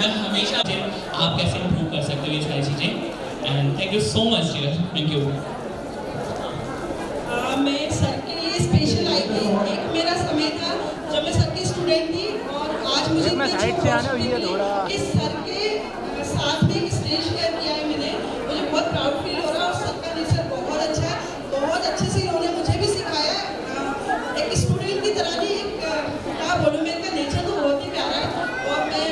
मैं हमेशा आप कैसे इम्प्रूव कर सकते हो ये सारी चीज़ें। And thank you so much dear, thank you. मैं सर के लिए स्पेशल आई थी। एक मेरा समय था जब मैं सर की स्टूडेंट थी और आज मुझे इस सर के साथ में एक स्टेज शेयर किया है मैंने, मुझे बहुत प्राउड फील हो रहा है। और सर का नेचर बहुत अच्छा है, बहुत अच्छे से इन्होंने मुझे भी सिखाया एक स्टूडेंट की तरह। नहीं क्या बोलूँ, मेरे का नेचर तो बहुत ही प्यारा है और मैं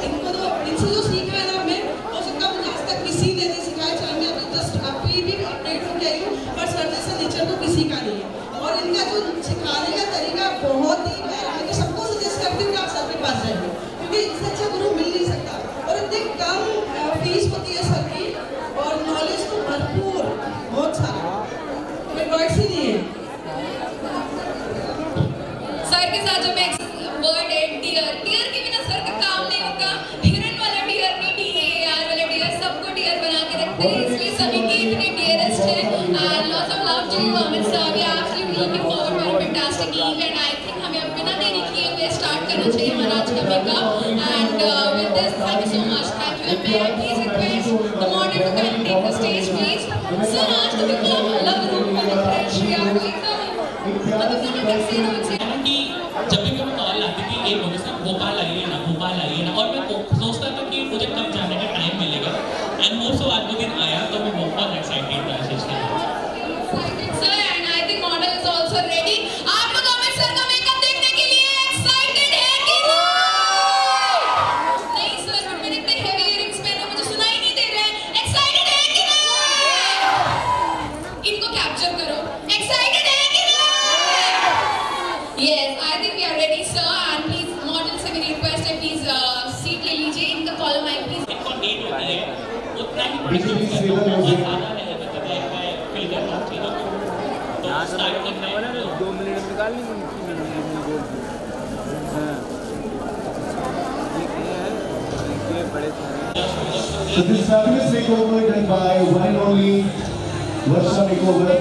इनको तो इनसे जो सीखा है ना, मैं हो सकता मुझे आज तक किसी ने नहीं सिखाया। चलो मैं अभी जस्ट अभी भी अपडेट होकर आई हूँ, पर सर जैसा नेचर तो किसी का नहीं है। और इनका जो सिखाने का तरीका बहुत ही प्यारा है। तो सबको सजेस्ट करती हूँ कि आप सर के पास जाइए, क्योंकि इससे अच्छा गुरु मिल नहीं सकता। और इतनी कम फीस होती है सर की और नॉलेज तो भरपूर, बहुत सारा, कोई वर्ड्स ही नहीं है। सर के साथ जब मैं वर्ड है डियर, डियर के बिना सर का काम नहीं होता। हिरन वाला डियर भी DAR वाला डियर, सबको डियर बना के रखते हैं, इसलिए सभी के इतने डियरेस्ट है। And lots of love to you Amit sir, we are absolutely looking forward for a fantastic eve and I think हमें अब बिना देरी किए हुए स्टार्ट करना चाहिए हमारा आज का makeup. And with this thank you so much, thank you. May I please request the moderator to come take the stage please. Sir आज तो बिकॉम लव रूम में फ्रेश वी आर गोइंग अभी मैंने कैसे रोज कि जब भी मैं कॉल आती थी एक बजे से भोपाल आइए ना, भोपाल आइए ना, और मैं सोचता था कि मुझे कब जाने का टाइम मिलेगा। एंड मोर सो आज वो दिन आया तो मैं बहुत एक्साइटेड था इस चीज़ के लिए। Sir and I think model is also ready. आप लोग अमित सर का मेकअप देखने के लिए एक्साइटेड हैं कि नहीं? सर बट मैंने इतने हेवी इयररिंग्स पहने, मुझे सुनाई नहीं दे रहा है। एक्साइटेड हैं कि नहीं? इनको कैप्चर करो, एक्साइटेड हैं कि नहीं? Yes I think we are ready sir. And please model से मेरी रिक्वेस्ट है, प्लीज सीट ले लीजिए, इनका कॉल माइक प्लीज। इनको नीड होती है उतना ही ज़्यादा नहीं, मतलब मैं फील करता हूँ चीज़ों को। तो स्टार्ट करना है 2 मिनट निकाल ली So this fabulous makeover done by one and only Varsha Makeover.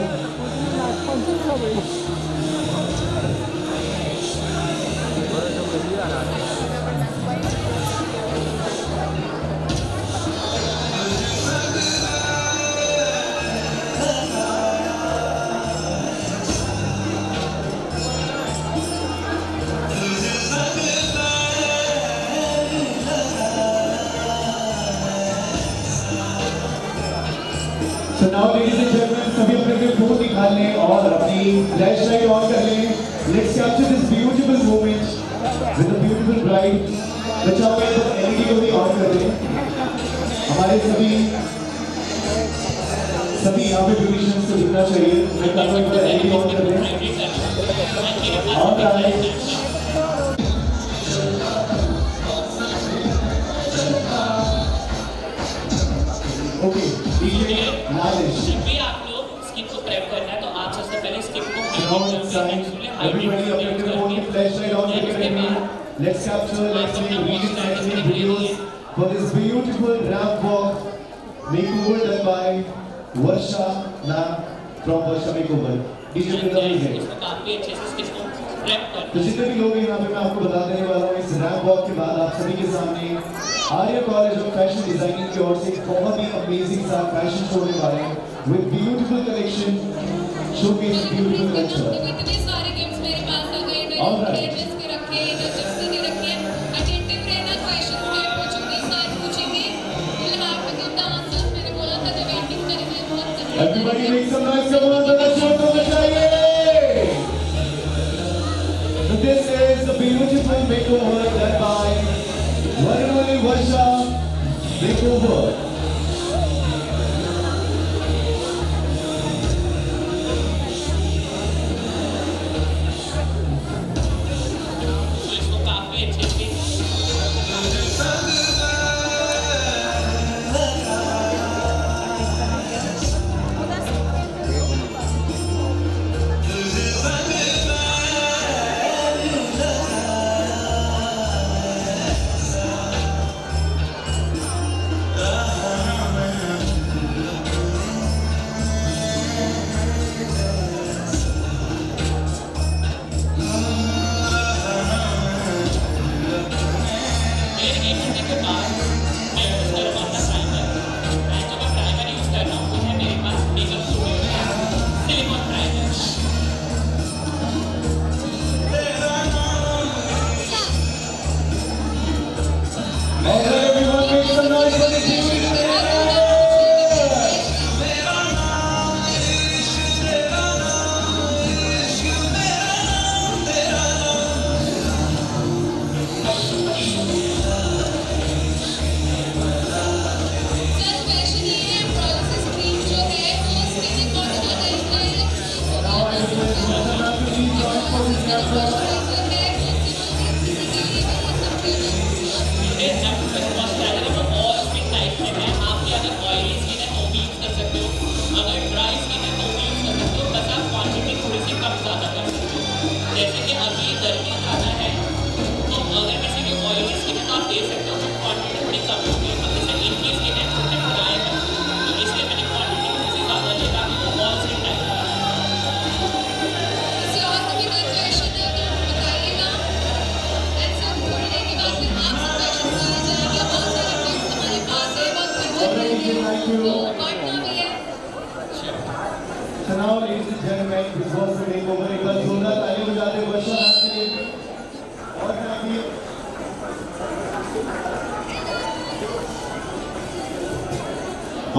So now ladies and gentlemen, सभी अपने फोन निकाल लें और अपनी फ्लैश लाइट ऑन कर लें। Let's capture this beautiful moment with the beautiful bride. बचाओ मैं तो LED को भी ऑन कर दें। हमारे सभी यहाँ पे ब्यूटिशियंस को दिखना चाहिए। मैं कहता हूँ कि LED ऑन कर दें। ऑन कर लें। Okay. जब भी आप लोग स्किन को प्रेप करना है तो आप सबसे पहले स्किन को Let's capture, let's make really exciting videos for this beautiful ramp walk makeover done by Varsha from Varsha Makeover. DJ इसको काफी अच्छे से स्किन को प्रेप करना है। तो जितने भी लोग हैं यहाँ पे मैं आपको बता देने वाला हूँ, इस रैंप वॉक के बाद आप सभी के सामने Arya college of fashion designing की ओर से एक बहुत ही अमेजिंग सा फैशन शो होने वाला है with beautiful collection, showcase beautiful culture. इतने सारे गिफ्ट्स मेरे पास आ गए, ड्रेस के रखे, जर्सी के रखे। अटेंटिव रहना, क्वेश्चन में पूछूंगी, सर पूछेंगे, will have to give the answers. मैंने बोला था जब एंडिंग करेंगे बहुत everybody make some noise, come on, the show तो मचाइए। So this is the beautiful makeover done by one and only Varsha Makeover. इसको काफी अच्छे से All right, everyone, make some noise for the beautiful जैसे कि अभी गर्मी ज़्यादा है तो अगर किसी की ऑयली स्किन है तो आप दे सकते हो बट क्वांटिटी थोड़ी कम होगी। अब जैसे इनकी स्किन है तो ड्राई है तो इसलिए मैंने क्वांटिटी थोड़ी सी ज़्यादा ली ताकि वो ऑल स्किन टाइप है। किसी और को भी कोई क्वेश्चन है तो बताइएगा। एंड सर थोड़ी देर के बाद फिर आपसे क्वेश्चन किए जाएंगे। बहुत सारे टिप्स हमारे पास है, बहुत क्वेश्चन है तो बांटना भी है। So now, ladies and gentlemen, this was the makeover. एक बार जोरदार ताली बजाते हैं वर्षा मैम के लिए। और thank you.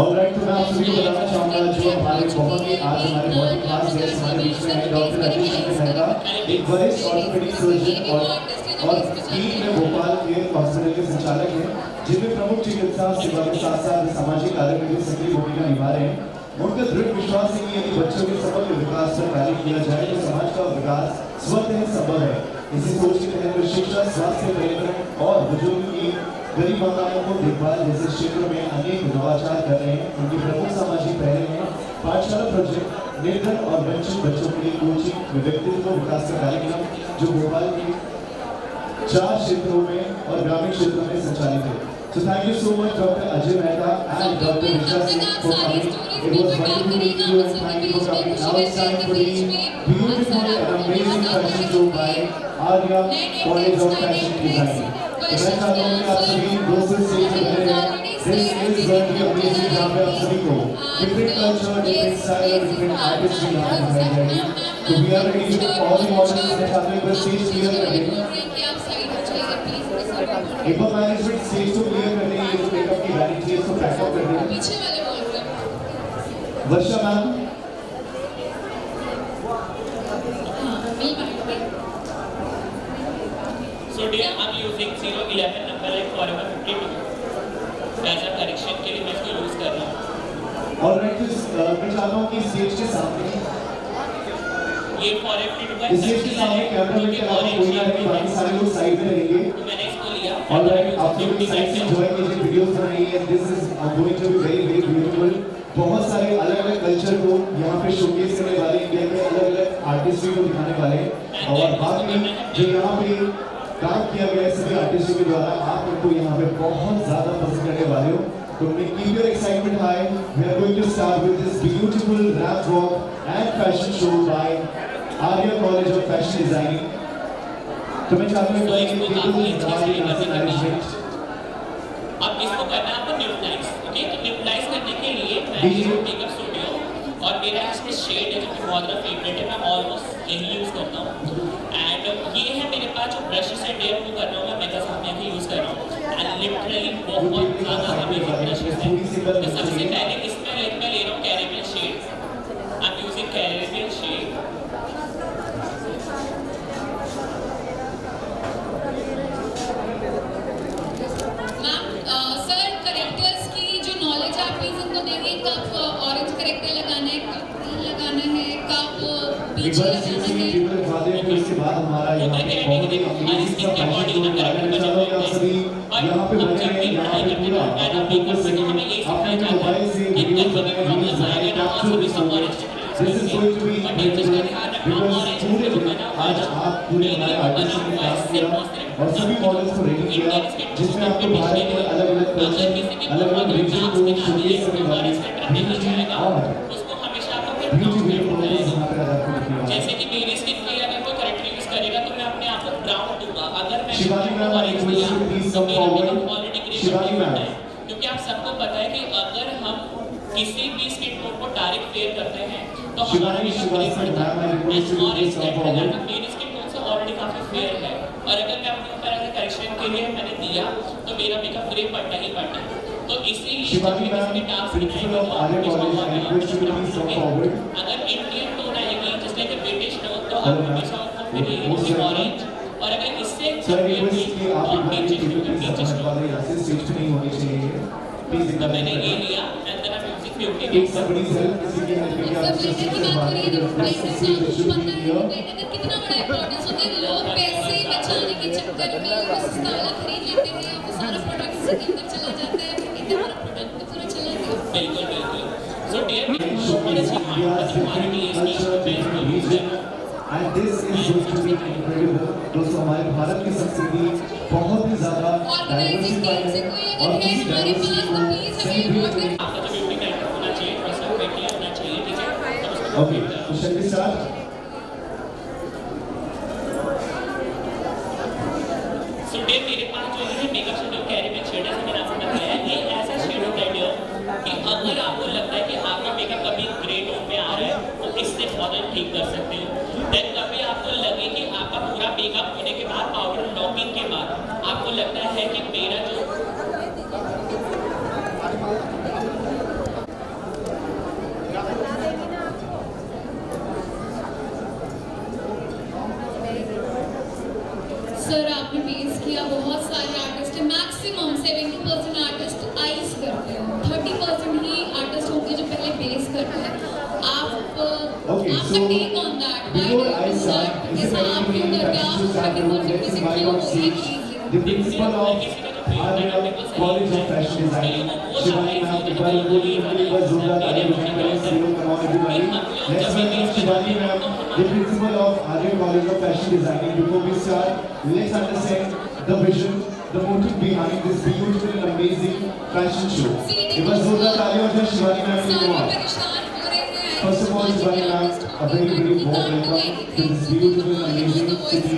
Alright, तो मैं आप सभी को बताना चाहूँगा जो हमारे बहुत ही आज हमारे बहुत ही खास गेस्ट हमारे बीच में हैं डॉक्टर राजेश चंद्र मेहता, एक वरिष्ठ ऑर्थोपेडिक सर्जन और टीम में भोपाल के हॉस्पिटल के संचालक हैं, जिनमें प्रमुख चिकित्सा सेवा के साथ साथ सामाजिक कार्य में भी सक्रिय भूमिका निभा रहे हैं। उनका दृढ़ विश्वास है कि यदि बच्चों के समग्र विकास पर कार्य किया जाए तो समाज का विकास स्वतः संभव है। इसी सोच के तहत वे शिक्षा, स्वास्थ्य, पर्यावरण और बुजुर्ग की गरीब माताओं को देखभाल जैसे क्षेत्रों में अनेक नवाचार कर रहे हैं। उनकी प्रमुख सामाजिक पहल में पाठशाला प्रोजेक्ट, निर्धन और वंचित बच्चों के लिए कोचिंग, व्यक्तित्व विकास का कार्यक्रम जो भोपाल के 4 क्षेत्रों में और ग्रामीण क्षेत्रों में संचालित है। So thank you so much, Dr. Ajay Mehta and Dr. Nisha Singh for coming. It was wonderful meeting you and thank you for coming. Now it's time for the beautiful and amazing fashion show by Arya College of Fashion Design. तो मैं चाहता हूँ कि आप सभी दोस्तों से बने रहें। This is going to be amazing जहाँ पे आप सभी को different culture, different style और different artists भी यहाँ पे दिखाई जाएगी। तो we are ready to all the models मैं चाहता हूँ एक बार stage clear कर दें। एक बार मैनेजमेंट स्टेज को क्लियर करने के लिए जो मेकअप की वैनिटी है उसको पैक आउट कर दें। पीछे वाले बोल रहे हैं। वर्षा ma'am. So dear, I'm using 011 number like Forever 52 as a correction के लिए मैं इसको यूज़ कर रहा हूँ। Alright, मैं चाहता हूँ कि स्टेज के सामने ये Forever 52 का स्टेज के सामने कैमरा में चला कोई ना रहे, बाकी सारे लोग साइड में रहेंगे। तो मैंने इसको लिया। Alright, आप लोग साइड से एंजॉय कीजिए, वीडियोस बनाइए and this is going to be very very beautiful. बहुत सारे अलग-अलग कल्चर को यहाँ पे शोकेस करने वाले, इंडिया के अलग-अलग आर्टिस्ट्री को दिखाने वाले हैं और बाकी जो यहाँ पे काम किया गया है सभी आर्टिस्टों के द्वारा आप उनको यहाँ पे बहुत ज़्यादा पसंद करने वाले हो। तो keep your excitement high. We are going to start with this beautiful rap walk and fashion show by Arya College of Fashion Designing. तो मैं चाहता हूँ कि अब इसको करना है आपको न्यूट्रलाइज, ओके? तो न्यूट्रलाइज करने के लिए मैं मेकअप स्टूडियो और मेरा इसमें शेड है जो कि बहुत ज़्यादा फेवरेट है, मैं ऑलमोस्ट यही यूज़ करता हूँ। एंड ये है मेरे पास जो ब्रशेस है डेयर वो कर रहा हूँ मैं मेकअप सामने आके यूज़ कर रहा हूँ एंड लिटरली बहुत ज़्यादा अमेजिंग ब्रशेस है। तो सबसे पहले इसमें मैं ले रहा हूँ caramel shade. I am using caramel shade. Sir characters की जो नॉलेज आप प्लीज उनको देंगे, कब ऑरेंज करेक्टर लगाना है, कब ग्रीन लगाना है, कब बीच लगाना है। इसके बाद हमारा यहाँ पे बहुत ही अमेजिंग सा फैशन शो होने वाला है। चारों आप सभी यहाँ पे बने हैं, यहाँ पे पूरा आपको फोकस से अपने मोबाइल से वीडियो बनाए, रील्स बनाए, capture this moment. This is going to be incredible because पूरे दिन आज आप पूरे हमारे आर्टिस्ट ने काम किया और सभी मॉडल्स को रेडी किया जिसमें आपको भारत के अलग-अलग कल्चर, अलग-अलग रीजन को शोकेस करने वाले ब्यूटी और ब्यूटी मॉडल्स यहाँ पे आज आपको दिखेगा। जैसे कि मेरी स्किन के लिए अगर कोई करेक्टर यूज करेगा तो मैं अपने आप को ब्राउन दूंगा। अगर मैं शिवानी मैम ऑरेंज लिया तो मेरा मेकअप ऑलरेडी शिवानी मैम है, क्योंकि आप सबको पता है कि अगर हम किसी भी स्किन टोन को डायरेक्ट फेयर करते हैं तो हमारा मेकअप ग्रे पड़ता है। और इस कलर मेरी स्किन टोन से ऑलरेडी काफी फेयर है और अगर मैं अपने ऊपर अगर करेक्शन के लिए मैंने दिया तो मेरा मेकअप ग्रे पड़ना ही पड़ना है। तो इसीलिए Shivani ma'am, principal of Arya college, I request you to please come forward. अगर इंडियन टोन आएगी जैसे कि ब्रिटिश टोन तो आप हमेशा आपको फिर ऑरेंज, और अगर इससे सर रिक्वेस्ट कि आप इधर की वीडियो की समझ वाले यहाँ से स्विच नहीं होनी चाहिए प्लीज। तो मैंने ये लिया and then I music beauty एक सबड़ी हेल्प किसी की हेल्प के आप से कितना बड़ा इम्पोर्टेंस होता है, लोग पैसे बचाने के चक्कर में वो सस्ता वाला खरीद लेते हैं और वो सारा प्रोडक्ट इसके अंदर चला जाता है, फिर इतना बड़ा प्रोडक्ट तो पूरा चला गया। बिल्कुल बिल्कुल। So dear and this is going to be incredible। दोस्तों हमारे भारत की संस्कृति बहुत ही ज़्यादा डाइवर्सिफाइड है और इसी डाइवर्सिटी को सेलिब्रेट करने। आपका जो ब्यूटी कैरेक्टर होना चाहिए थोड़ा सा बेटी होना चाहिए, ठीक है? ओके तो शक्ति सर सो डियर मेरे पास जो है मेकअप शेड और कैरेमेल शेड है, मैंने आपको बताया ये ऐसा शेड होता है डियर कि अगर आपको लगता है कि आपका मेकअप कभी ग्रे टोन में आ रहा है तो इससे फौरन ठीक कर सकते हो। देन कभी आपको लगे कि आपका पूरा मेकअप होने के बाद पाउडर लॉकिंग के बाद आपको लगता है कि मेरा जो सर आपने बेस किया, बहुत सारे आर्टिस्ट है, मैक्सिमम 70% आर्टिस्ट आइज करते हैं, 30% ही आर्टिस्ट होंगे जो पहले बेस करते हैं। आप Okay, आपका so take on that, before I start, this is ऐसा very आप क्यों important करके आप to start 30% this किसी is my क्यों on ये stage cheese the principal of Arya College of Fashion Design Shivani ma'am. एक बार जोरदार तालियां बजाएं करें सीओ कमाओ everybody. Next welcome Shivani ma'am, the principal of Arya College of Fashion Design। Before we start, let's understand the vision, the motive behind this beautiful and amazing fashion show। एक बार जोरदार तालियां बजाएं शिवानी मैम के लिए। First of all, Shivani ma'am, a very warm welcome to this beautiful and amazing city।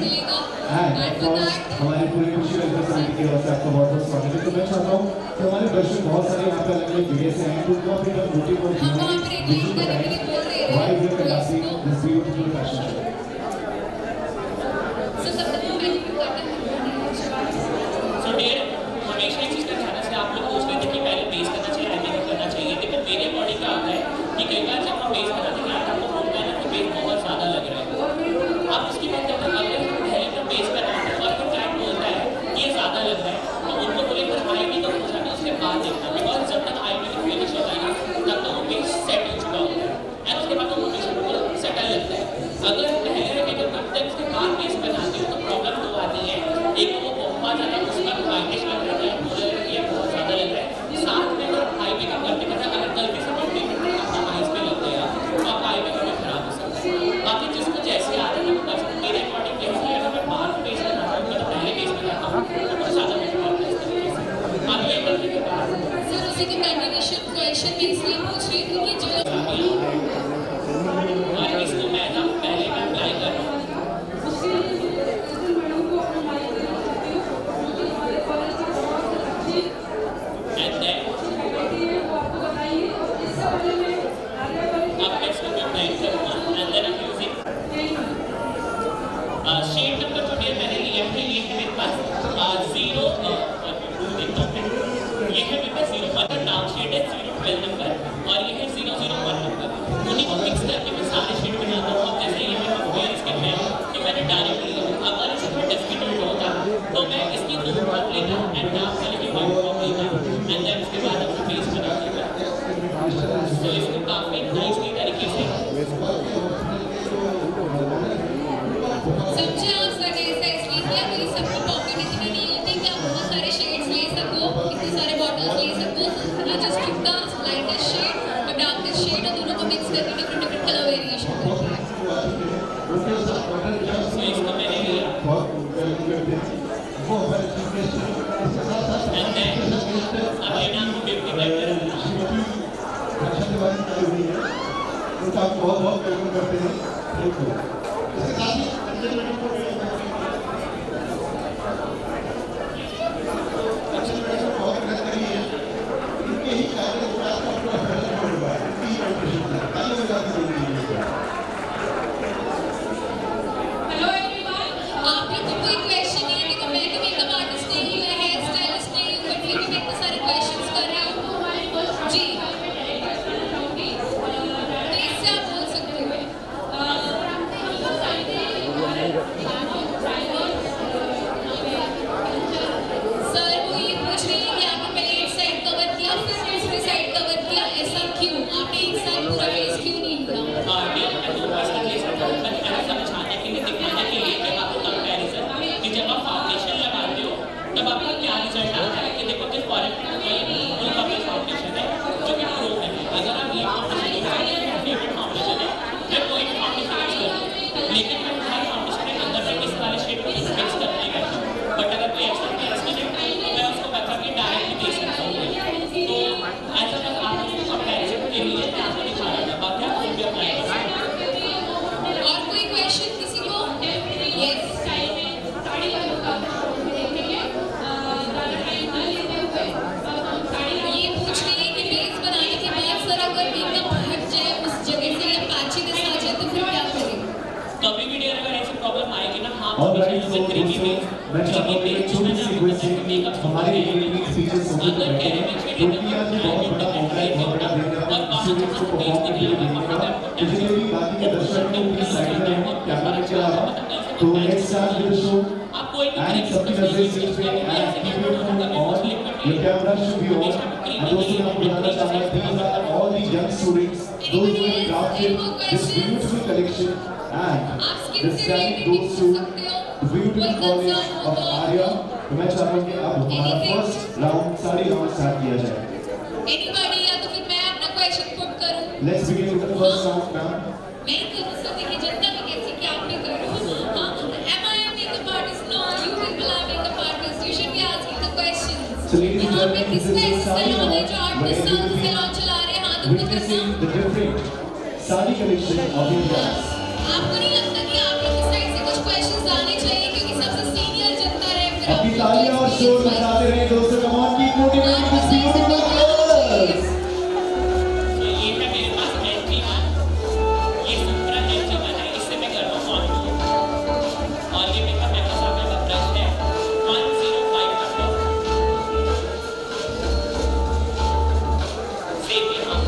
And of course, हमारे पूरे खुशी welcome समिति की ओर से आपका बहुत-बहुत स्वागत है। तो मैं चाहता हूँ कि हमारे दर्शक बहुत सारे यहाँ पे अलग-अलग जगह से हैं, तो उनको अपने मोटिव और विजन बताएं why we are conducting this beautiful fashion show। So dear हमेशा एक चीज़ का ध्यान से आप लोग सोचते थे कि पहले बेस करना चाहिए, मेकअप करना चाहिए, लेकिन मेरे बॉडी का आता है कि कई बार जब हम बेस बनाते हैं आपको बोलता है ना कि बेस बहुत ज़्यादा लग रहा है, आप उसकी बात जब अगर पहले तो बेस बनाते हैं और फिर क्लाइंट बोलता है ये ज़्यादा लग रहा है तो उनको बोले फिर आई भी तो पूछा ना उसके बाद देखना, बिकॉज जब तक आई भी फिनिश होता है ना तब तक वो बेस सेट हो चुका होता है एंड उसके बाद वो बेस बिल्कुल सेटल लगता है। अगर पहले मेकअप करते हैं उसके बाद बेस बनाते हो तो प्रॉब्लम दो आती है, एक वो बहुत ज़्यादा उसका वाइटिश लग रहा है, ये बहुत ज़्यादा लग रहा है, साथ में अगर आई मेकअप करते करते अगर गलती से कोई मेकअप आपका आइज पे लग गया तो आपका आई मेकअप में खराब हो सकता है। बाकी जिसको जैसे आता है ना मेरे अकॉर्डिंग जैसे अगर मैं बाहर बेस बनाता हूँ मैं तो पहले बेस बनाता हूँ तो बहुत ज़्यादा मेकअप करता है इस तरीके से। अब ये करने के बाद सर उसी की कंटिन्यूएशन क्वेश्चन में इसलिए पूछ रही थी कि जो और इसको मैं ना पहले मैं अप्लाई कर रहा हूँ एंड देन अब मैं इसको अप्लाई करूँगा and then I'm using shade number जो मैंने लिया है ये है मेरे पास 0 ये है मेरे पास 0 डार्क शेड है 012 नंबर और ये है 001 नंबर, उन्हीं को मिक्स करके मैं सारे शेड बनाता हूँ। अब जैसे ये मेरे फेयर स्किन है कि मैंने डायरेक्टली अगर इसे थोड़ा डिस्क्रिप्ट होता तो मैं इसकी 2 ड्रॉप लेता एंड डार्क कलर की 1 ड्रॉप लेता एंड देन उसके बाद अपना बेस बना देता। तो इसको काफ़ी नाइसली तरीके से समझे आप सर ने ऐसा इसलिए किया कि सबको पॉकेट इतनी नहीं होती कि आप बहुत सारे शेड्स ले सको, इतने सारे बॉटल्स ले सको, you just pick the lightest shade और डार्केस्ट शेड और दोनों को मिक्स करके डिफरेंट डिफरेंट कलर वेरिएशन करते हैं। तो इसको मैंने लिया एंड देन अब लेना आपको ब्यूटी ब्लेंडर बहुत बहुत वेलकम करते हैं। हेलो एवरीवन, आप लोग को कोई क्वेश्चन नहीं है, देखो मैं तो मेकअप आर्टिस्ट नहीं रिक्वेस्ट है कि हमारे स्पीचेस सुनने को बैठे क्योंकि आज ये बहुत बड़ा मौका है, बहुत बड़ा दिन है स्टूडेंट्स को परफॉर्म करके देखने का। तो जितने भी बाकी के दर्शक हैं उनकी साइड में हैं, कैमरा में चला रहा तो next start with the show and सबकी नजरें स्टेज पे and keep your phone on, your camera should be on. And दोस्तों मैं आपको बताना चाहूंगा these are all the young students those who have crafted this beautiful collection and this talent goes to the beautiful college of Arya। तो मैं चाहता हूँ कि अब हमारा फर्स्ट राउंड सारी राउंड स्टार्ट किया जाए। Anybody या तो फिर मैं अपना क्वेश्चन पुट करूं? Let's begin with the first round now। मैं करूं सर, देखिए जनता में कैसे क्या आपने करूं? हाँ, am I a makeup artist? No, you people are makeup artists. You should be asking the questions. So ladies and यहाँ पे gentlemen, किस this पे is the साड़ी सैलून है round जो where artist you will salon चला रहे हैं, हाथ ऊपर witnessing करना। the different sari collection of India। आपको नहीं लगता कि आप लोग की साइड से कुछ क्वेश्चंस आने चाहिए क्योंकि सबसे सीनियर जनता रहे फिर आप अपनी तालियां और शोर बजाते रहे दोस्तों। Come on keep motivating this beautiful girls. तो ये है मेरे पास एंट्री वन, ये सुप्रा एंट्री वन है, इससे मैं करता हूँ ऑन और ये मेरा सामने का ब्रश है 105 नंबर सेम यहाँ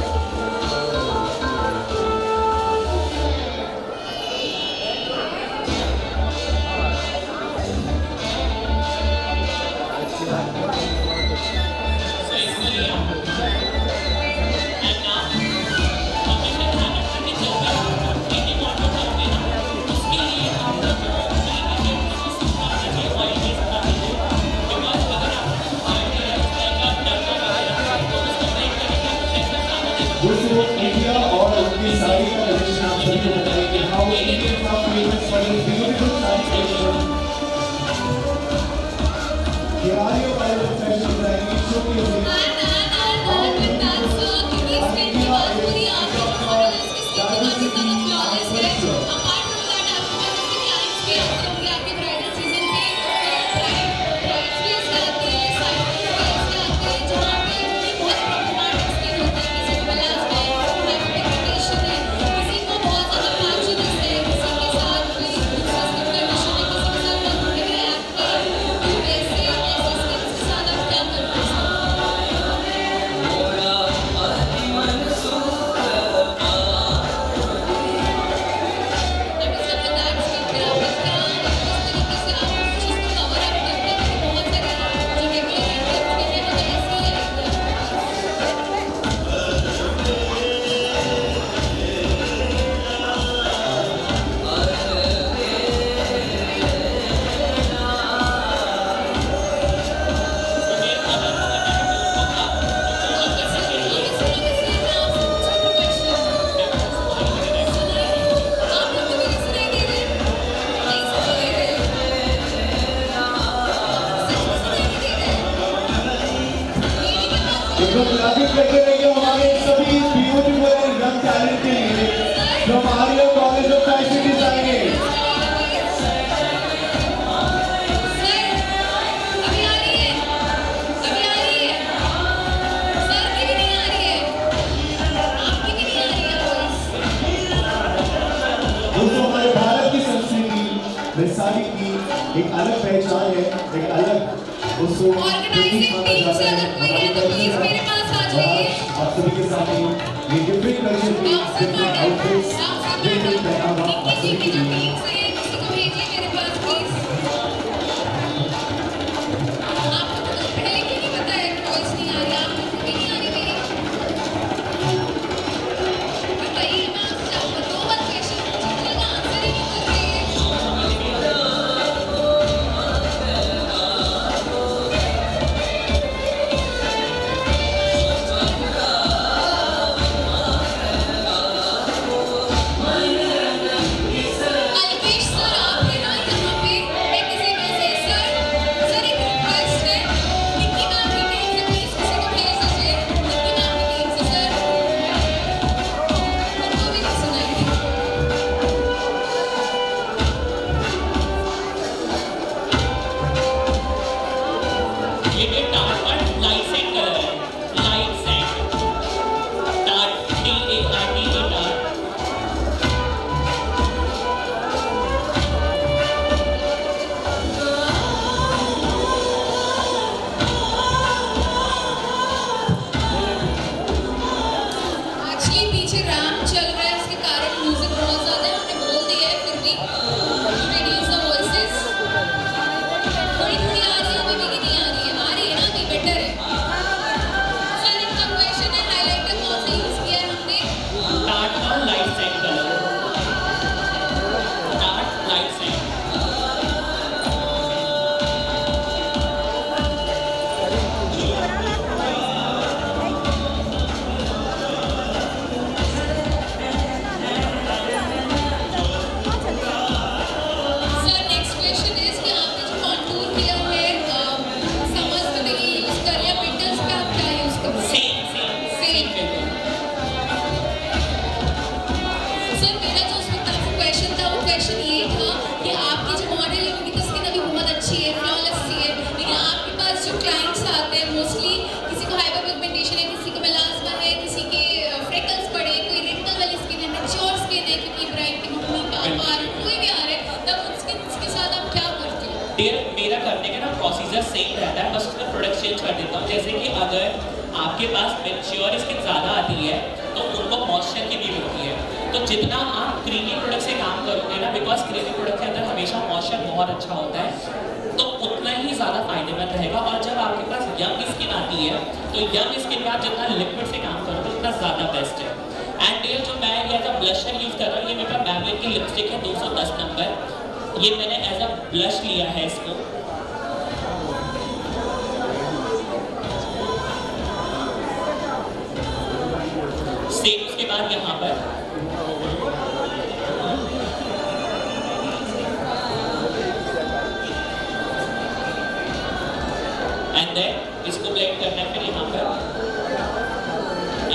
दोस्तों इंडिया और उनकी साड़ी का कलेक्शन आप सभी को बताएंगे how Indian are famous for this beautiful sari collection. ये आर्य वाले जो फैशन डिजाइनिंग छोटी होती है करके रहिए हमारे सभी ब्यूटीफुल एंड यंग टैलेंट के लिए from Arya college of fashion designing. दोस्तों हमारे भारत की संस्कृति में साड़ी की एक अलग पहचान है, एक अलग उसको ऑर्गेनाइजिंग टीम से अगर कोई है तो प्लीज मेरे पास आ जाइए। आप सभी के सामने ये डिफरेंट कल्चर की डिफरेंट आउटफिट्स डिफरेंट पहनावा आप सभी के लिए टीम से किसी को भेजिए मेरे पास प्लीज। आपको तो पहले क्यों नहीं बताया कि वॉइस नहीं आ रही? आपको भी नहीं आ रही मेरी? बताइए, मैं आपसे आपको 2 बार क्वेश्चन पूछी थी ना, आंसर ही नहीं कर रही है। अलबेला प्रोसीजर सेम रहता है, बस उसमें प्रोडक्ट चेंज कर देता हूँ। जैसे कि अगर आपके पास मैच्योर स्किन ज़्यादा आती है तो उनको मॉइस्चर की नीड होती है। तो जितना आप क्रीमी प्रोडक्ट से काम करोगे ना, बिकॉज क्रीमी प्रोडक्ट के अंदर हमेशा मॉइस्चर बहुत अच्छा होता है, तो उतना ही ज़्यादा फायदेमंद रहेगा। और जब आपके पास यंग स्किन आती है तो यंग स्किन में आप जितना लिक्विड से काम करोगे उतना ज़्यादा बेस्ट है। एंड ये जो मैं एज अ ब्लशर यूज़ कर रहा हूँ, ये मेरे पास मैबलिन की लिपस्टिक है 210 नंबर। ये मैंने एज अ ब्लश लिया है इसको। सेम उसके बाद यहाँ पर एंड देन इसको ब्लेंड करना है फिर यहाँ पर।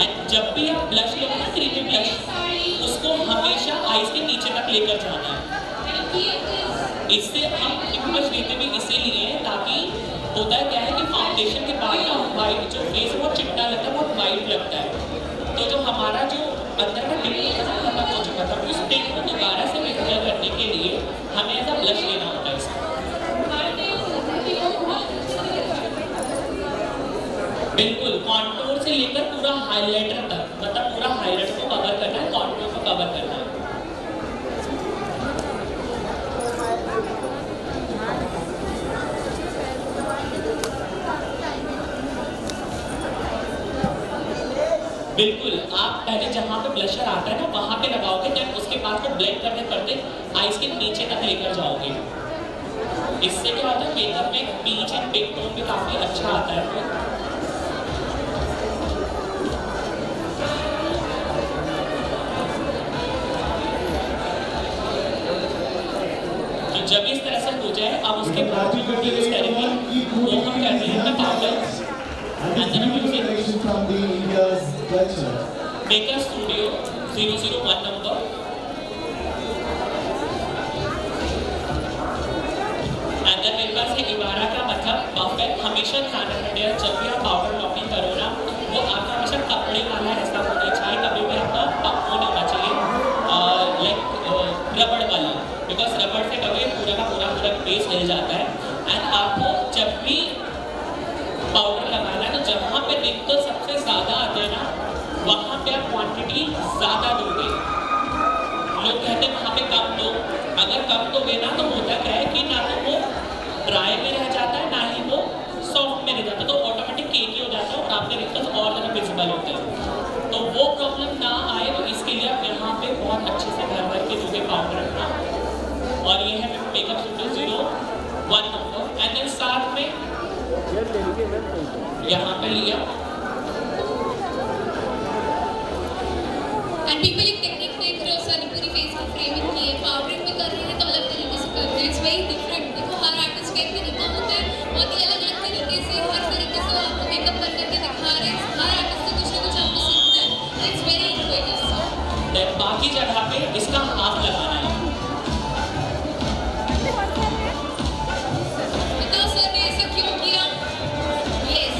एंड जब भी आप ब्लश लोगे ना, क्रीमी ब्लश, उसको हमेशा आईज के नीचे तक लेकर जाना है। इससे हम ब्लश लेते भी इसीलिए हैं ताकि होता है क्या है कि फाउंडेशन के बाद ना वाइट जो फेस बहुत चिकना लगता है, बहुत वाइट लगता है। तो जो हमारा जो अंदर का टिप खत्म हो चुका था, उस टिप को दोबारा से रिकवर करने के लिए हमें ऐसा ब्लश लेना होता है इसको। बिल्कुल कॉन्टूर से लेकर पूरा हाइलाइटर तक, मतलब पूरा हाइलाइट को कवर करना है, कॉन्टूर को कवर करना है। बिल्कुल आप पहले जहाँ पे ब्लशर आता है ना वहाँ पे लगाओगे, देन उसके बाद को ब्लेंड करते करते आईज के नीचे तक लेकर जाओगे। इससे क्या होता है, मेकअप में बीच एंड बिग टोन भी काफी अच्छा आता है। तो जब इस तरह से हो जाए, अब उसके बाद यूज करेंगे वो हम करते हैं powder. From the India's culture. Maker Studio 001 number. And then मेरे पास है इवारा का मतलब परफेक्ट। हमेशा ध्यान रखना है जब भी आप पाउडर लॉकिंग करो ना, वो आपका हमेशा कपड़े वाला ऐसा होना चाहिए, कभी भी आपका पक नहीं होना चाहिए लाइक रबड़ वाला, बिकॉज रबड़ से कभी पूरा का पूरा बेस हिल जाता है। एंड आपको जब भी पाउडर लगाना है तो जहाँ पे रिंकल सबसे ज़्यादा आते हैं ना, वहाँ पे आप क्वांटिटी ज़्यादा दोगे। लोग कहते हैं वहाँ पे कम दो, अगर कम दोगे ना तो होता क्या है कि ना तो वो ड्राई में रह जाता है, ना ही वो सॉफ्ट में रह जाता है, तो ऑटोमेटिक केकी हो जाता है और आपके रिंकल्स और ज़्यादा विजिबल होते हैं। तो वो प्रॉब्लम ना आए तो इसके लिए आप यहाँ पे बहुत अच्छे से भर भर के दोगे पाउडर अपना। और ये है makeup studio 01 number. And then साथ में यहाँ पे लिया। एंड पीपल एक टेक्निक देख रहे हो, सारी पूरी फेस को फ्रेमिंग की है, पाउडरिंग भी कर रहे हैं तो अलग तरीके से कर रहे हैं। It's very different. देखो हर आर्टिस्ट का एक तरीका होता है, बहुत ही अलग अलग तरीके से हर तरीके से आपको मेकअप कर करके दिखा रहे हैं। हर आर्टिस्ट से कुछ ना कुछ आपको सीखना है। It's very innovative. बाकी जगह पे इसका हाथ लगाना है। बताओ सर ने ऐसा क्यों किया? यस,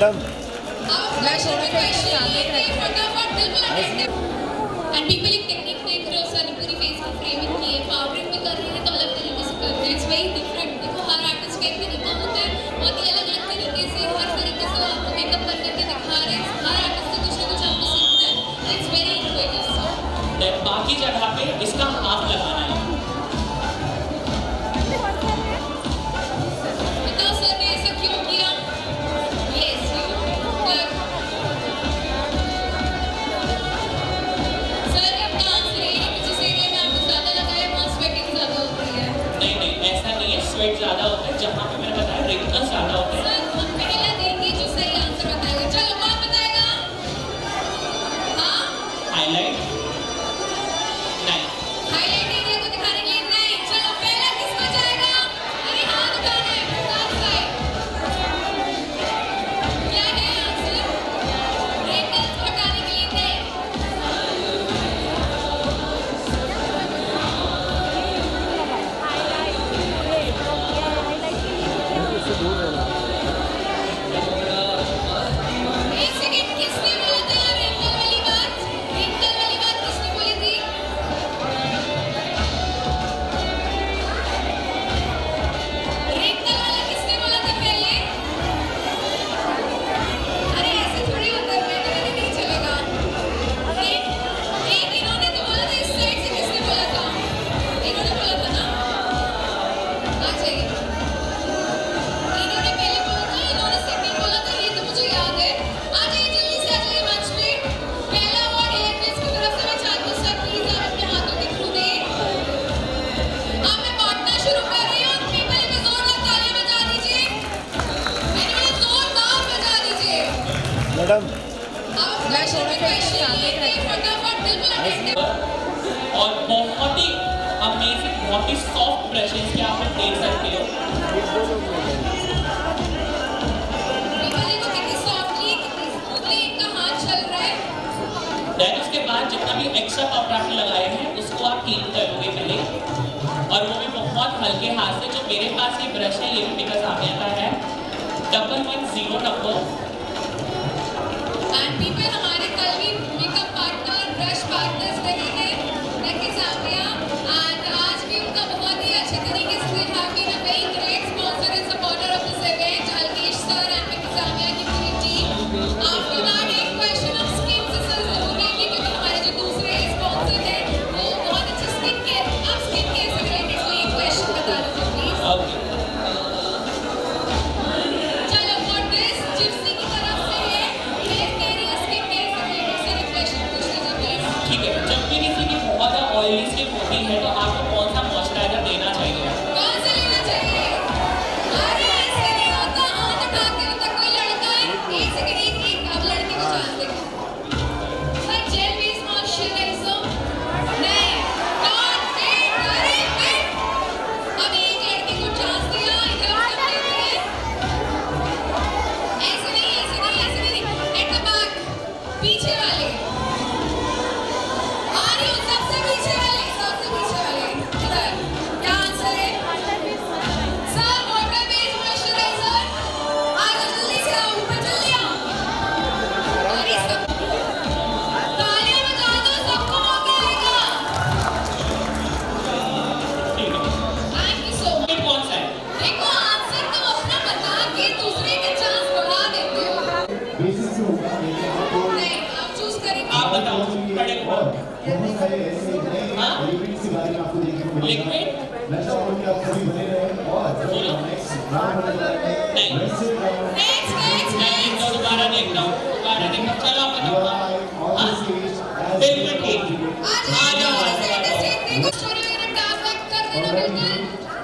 मैडम एंड पीपल एक टेक्निक देख रहे हो, सर पूरी फेस को फ्रेमिंग की है, पावरिंग भी कर रहे हैं तो अलग तरीके से कर रहे हैं। It's very different. देखो हर आर्टिस्ट का एक तरीका होता है, बहुत ही अलग अलग तरीके से हर तरीके से आपको मेकअप कर करके दिखा रहे हैं। हर आर्टिस्ट से कुछ ना कुछ आपको सीखना है। It's very innovative sir. बाकी जगह पे इसका हाथ लगाना है। बताओ सर ने ऐसा क्यों किया? यस यू सर अब डांस रही है कि जिस एरिया में आपको ज्यादा लगा है वहाँ स्वेटिंग ज्यादा होती है। नहीं ऐसा नहीं है, स्वेट ज्यादा होता है जहाँ पे मैंने बताया रिंकल्स ज्यादा होते हैं। सर हम पहला देंगे जो सही आंसर बताएगा। चलो कौन बताएगा? हाँ हाईलाइट नहीं, हाईलाइट एरिया को दिखाने के लिए नहीं। चलो पहला किसको जाएगा? अरे हाथ उठाना है साथ साइड। क्या है आंसर? रिंकल्स को हटाने के लिए नहीं। एक सेकंड, किसने बोला था रिंकल वाली बात? रिंकल वाली बात किसने बोली थी? रिंकल वाला किसने बोला था पहले? अरे ऐसे थोड़ी होता है, मैंने नहीं चलेगा। एक इन्होंने तो बोला था, इस साइड से किसने बोला था? इन्होंने बोला था ना? आ जाइए। इन्होंने पहले बोला था, इन्होंने सेकंड बोला था, ये तो मुझे याद है। आ जाइए जल्दी से, आ जाइए मंच पे। पहला अवार्ड एयरप्लेस की तरफ से मैं चाहती हूँ सर प्लीज आप अपने हाथों के थ्रू दें। अब मैं बांटना शुरू कर रही हूँ। पीपल को जोरदार तालियां बजा दीजिए। मैंने बोला जोरदार बजा दीजिए। मैडम अब फ्लैश क्वेश्चन लेके फटाफट बिल्कुल अटेंड। और बहुत ही अमेजिंग, बहुत ही सॉफ्ट ब्रशेस के आप देख सकते हो। पीपल देखो कितनी सॉफ्टली कितनी स्मूथली इनका हाथ चल रहा है। देन उसके बाद जितना भी एक्स्ट्रा पपराटे लगाए हैं उसको आप क्लीन करोगे पहले, और वो भी बहुत हल्के हाथ से। जो मेरे पास ये ब्रश है ये भी मेकअप आमिया का है, 110 नंबर। एंड पीपल हमारे कल भी मेकअप पार्टनर ब्रश पार्टनर्स रहे हैं रखे सामिया, एंड आज भी उनका बहुत ही अच्छे तरीके से they have been a very great sponsor and supporter of this event. Alkesh sir and makeup Samiya की पूरी टीम। आफ्टर दैट एक क्वेश्चन ऑफ स्किन से सर जरूर लेंगे क्योंकि हमारे जो दूसरे स्पॉन्सर हैं वो बहुत अच्छे स्किन केयर, आप स्किन केयर से रिलेटेड कोई एक क्वेश्चन बता दीजिए प्लीज। ओके, चलो फॉर दिस जिप्सी की तरफ से है हेयर केयर या स्किन केयर से रिलेटेड सर एक क्वेश्चन पूछ लीजिए प्लीज। ठीक है। जब भी किसी की बहुत ज़्यादा ऑयली स्किन होती है तो आपको कौन सा मॉइस्चराइजर देना चाहिए? कौन सा लेना चाहिए? अरे ऐसे नहीं होता, हाथ उठाते होता कोई लड़का है। एक सेकंड, एक अब लड़के को चांस देंगे। सर जेल बेस मॉइस्चराइजर नहीं, कौन से? अरे वेट, अब एक लड़के को चांस दिया, इधर सब देख रहे हैं। ऐसे नहीं एट द बैक, पीछे वाले आ रही हूँ, सबसे पीछे वाले इधर। क्या आंसर है सर? Water based moisturiser. आ जाओ जल्दी से, आओ ऊपर जल्दी आओ। अरे सब तालियां बजा दो, सबको मौका आएगा। ठीक है। Thank you so much. फिर कौन सा है? देखो आंसर तो अपना बता के दूसरे के चांस बढ़ा देते हो। बेसिक से होगा, लेकिन आपको नहीं आप चूज करेंगे। आप बताओ पढ़े। और बहुत सारे ऐसे नए हाँ? लिक्विड्स के बारे में आपको देखने को मिलेगा। लिक्विड? मैं चाहूँगा कि आप सभी बने रहें और बोलो। नेक्स्ट राउंड होने वाला है नहीं। वैसे राउंड नेक्स्ट मैं देखता हूँ, दोबारा देखता हूँ। चलो आप You बताओ। are on हाँ? the stage as बिल्कुल ठीक। आ जाओ स्टोरी वगैरह टैग बैक कर देना बिल्कुल।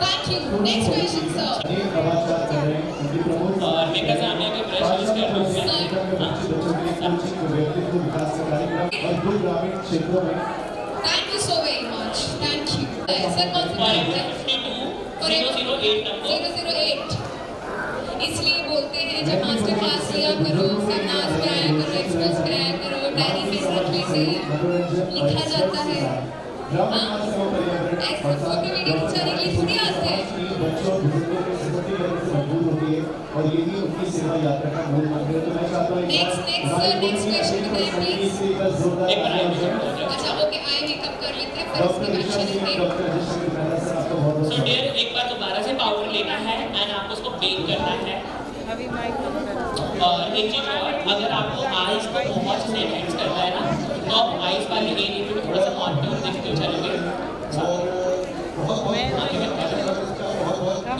Thank you. Next question sir. अनेक नवाचार कर रहे हैं, उनके प्रमोद और मेकअप सामिया के ब्रश यूज कर रहे हैं। बच्चों के लिए कोचिंग व व्यक्तित्व विकास का कार्यक्रम और दो ग्रामीण क्षेत्रों में thank you so very much. Thank you sir. कौन सा और नाम है? 008 नंबर। 008। इसलिए बोलते हैं जब मास्टर क्लास लिया करो, सेमिनार्स कराया करो, एक्सपोज कराया करो, डायरी में लिखने से लिखा जाता है। एक्सपोज फोटो वीडियो खिंचाने के लिए थोड़ी आते हैं। बच्चों बुजुर्गों की सेफ्टी लेवल से मजबूत होती है और यही उनकी सेवा यात्रा का मूल मंत्र है। तो मैं चाहता हूँ नेक्स्ट क्वेश्चन बताइए प्लीज। एक बार आई मेकअप हो अच्छा ओके, आई मेकअप कर लेते हैं फिर उसके बाद चलेंगे। सो डियर, एक बार दोबारा से पाउडर लेना है एंड आपको उसको बेक करना है। और एक चीज और, अगर आपको आईज को बहुत से एनहेंस करना है ना, तो आप आईज वाले एरिया पे थोड़ा सा कॉन्टूर देखते हुए चलोगे।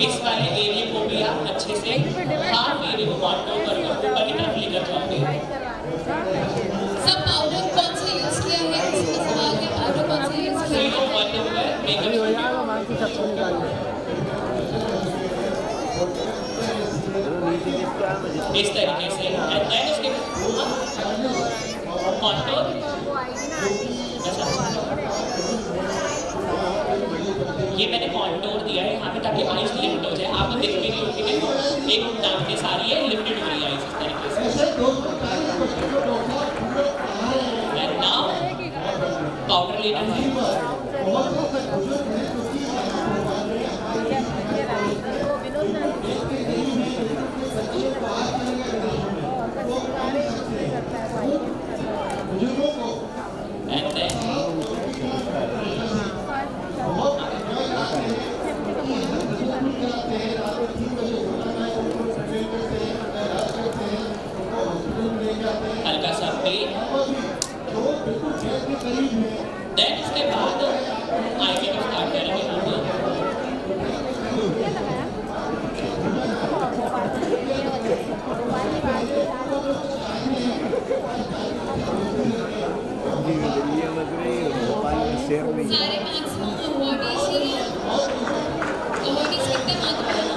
इस वाले एरिया को भी आप अच्छे से हाफ एरिया को कॉन्टूर करके ऊपर की तरफ लेकर जाओगे। सब पाउडर कौन सा यूज किया है? किसी का सवाल है पाउडर कौन सा यूज किया है? मेकअप इस तरीके से एंड देन उसके कॉन्टूर ये मैंने कॉन्टूर दिया है यहाँ पे ताकि आईज लिफ्ट हो जाए। आपको दिख भी नहीं होगी कि एक दांत सारी है लिफ्टेड हो रही है आईज इस तरीके से। एंड नाउ पाउडर लेना है। And then हल्का सा पेन, देन उसके बाद आई मेकअप स्टार्ट करेंगे हम लोग। सारे मैक्सिमम अवॉर्डीज कितने मार्क पे हैं?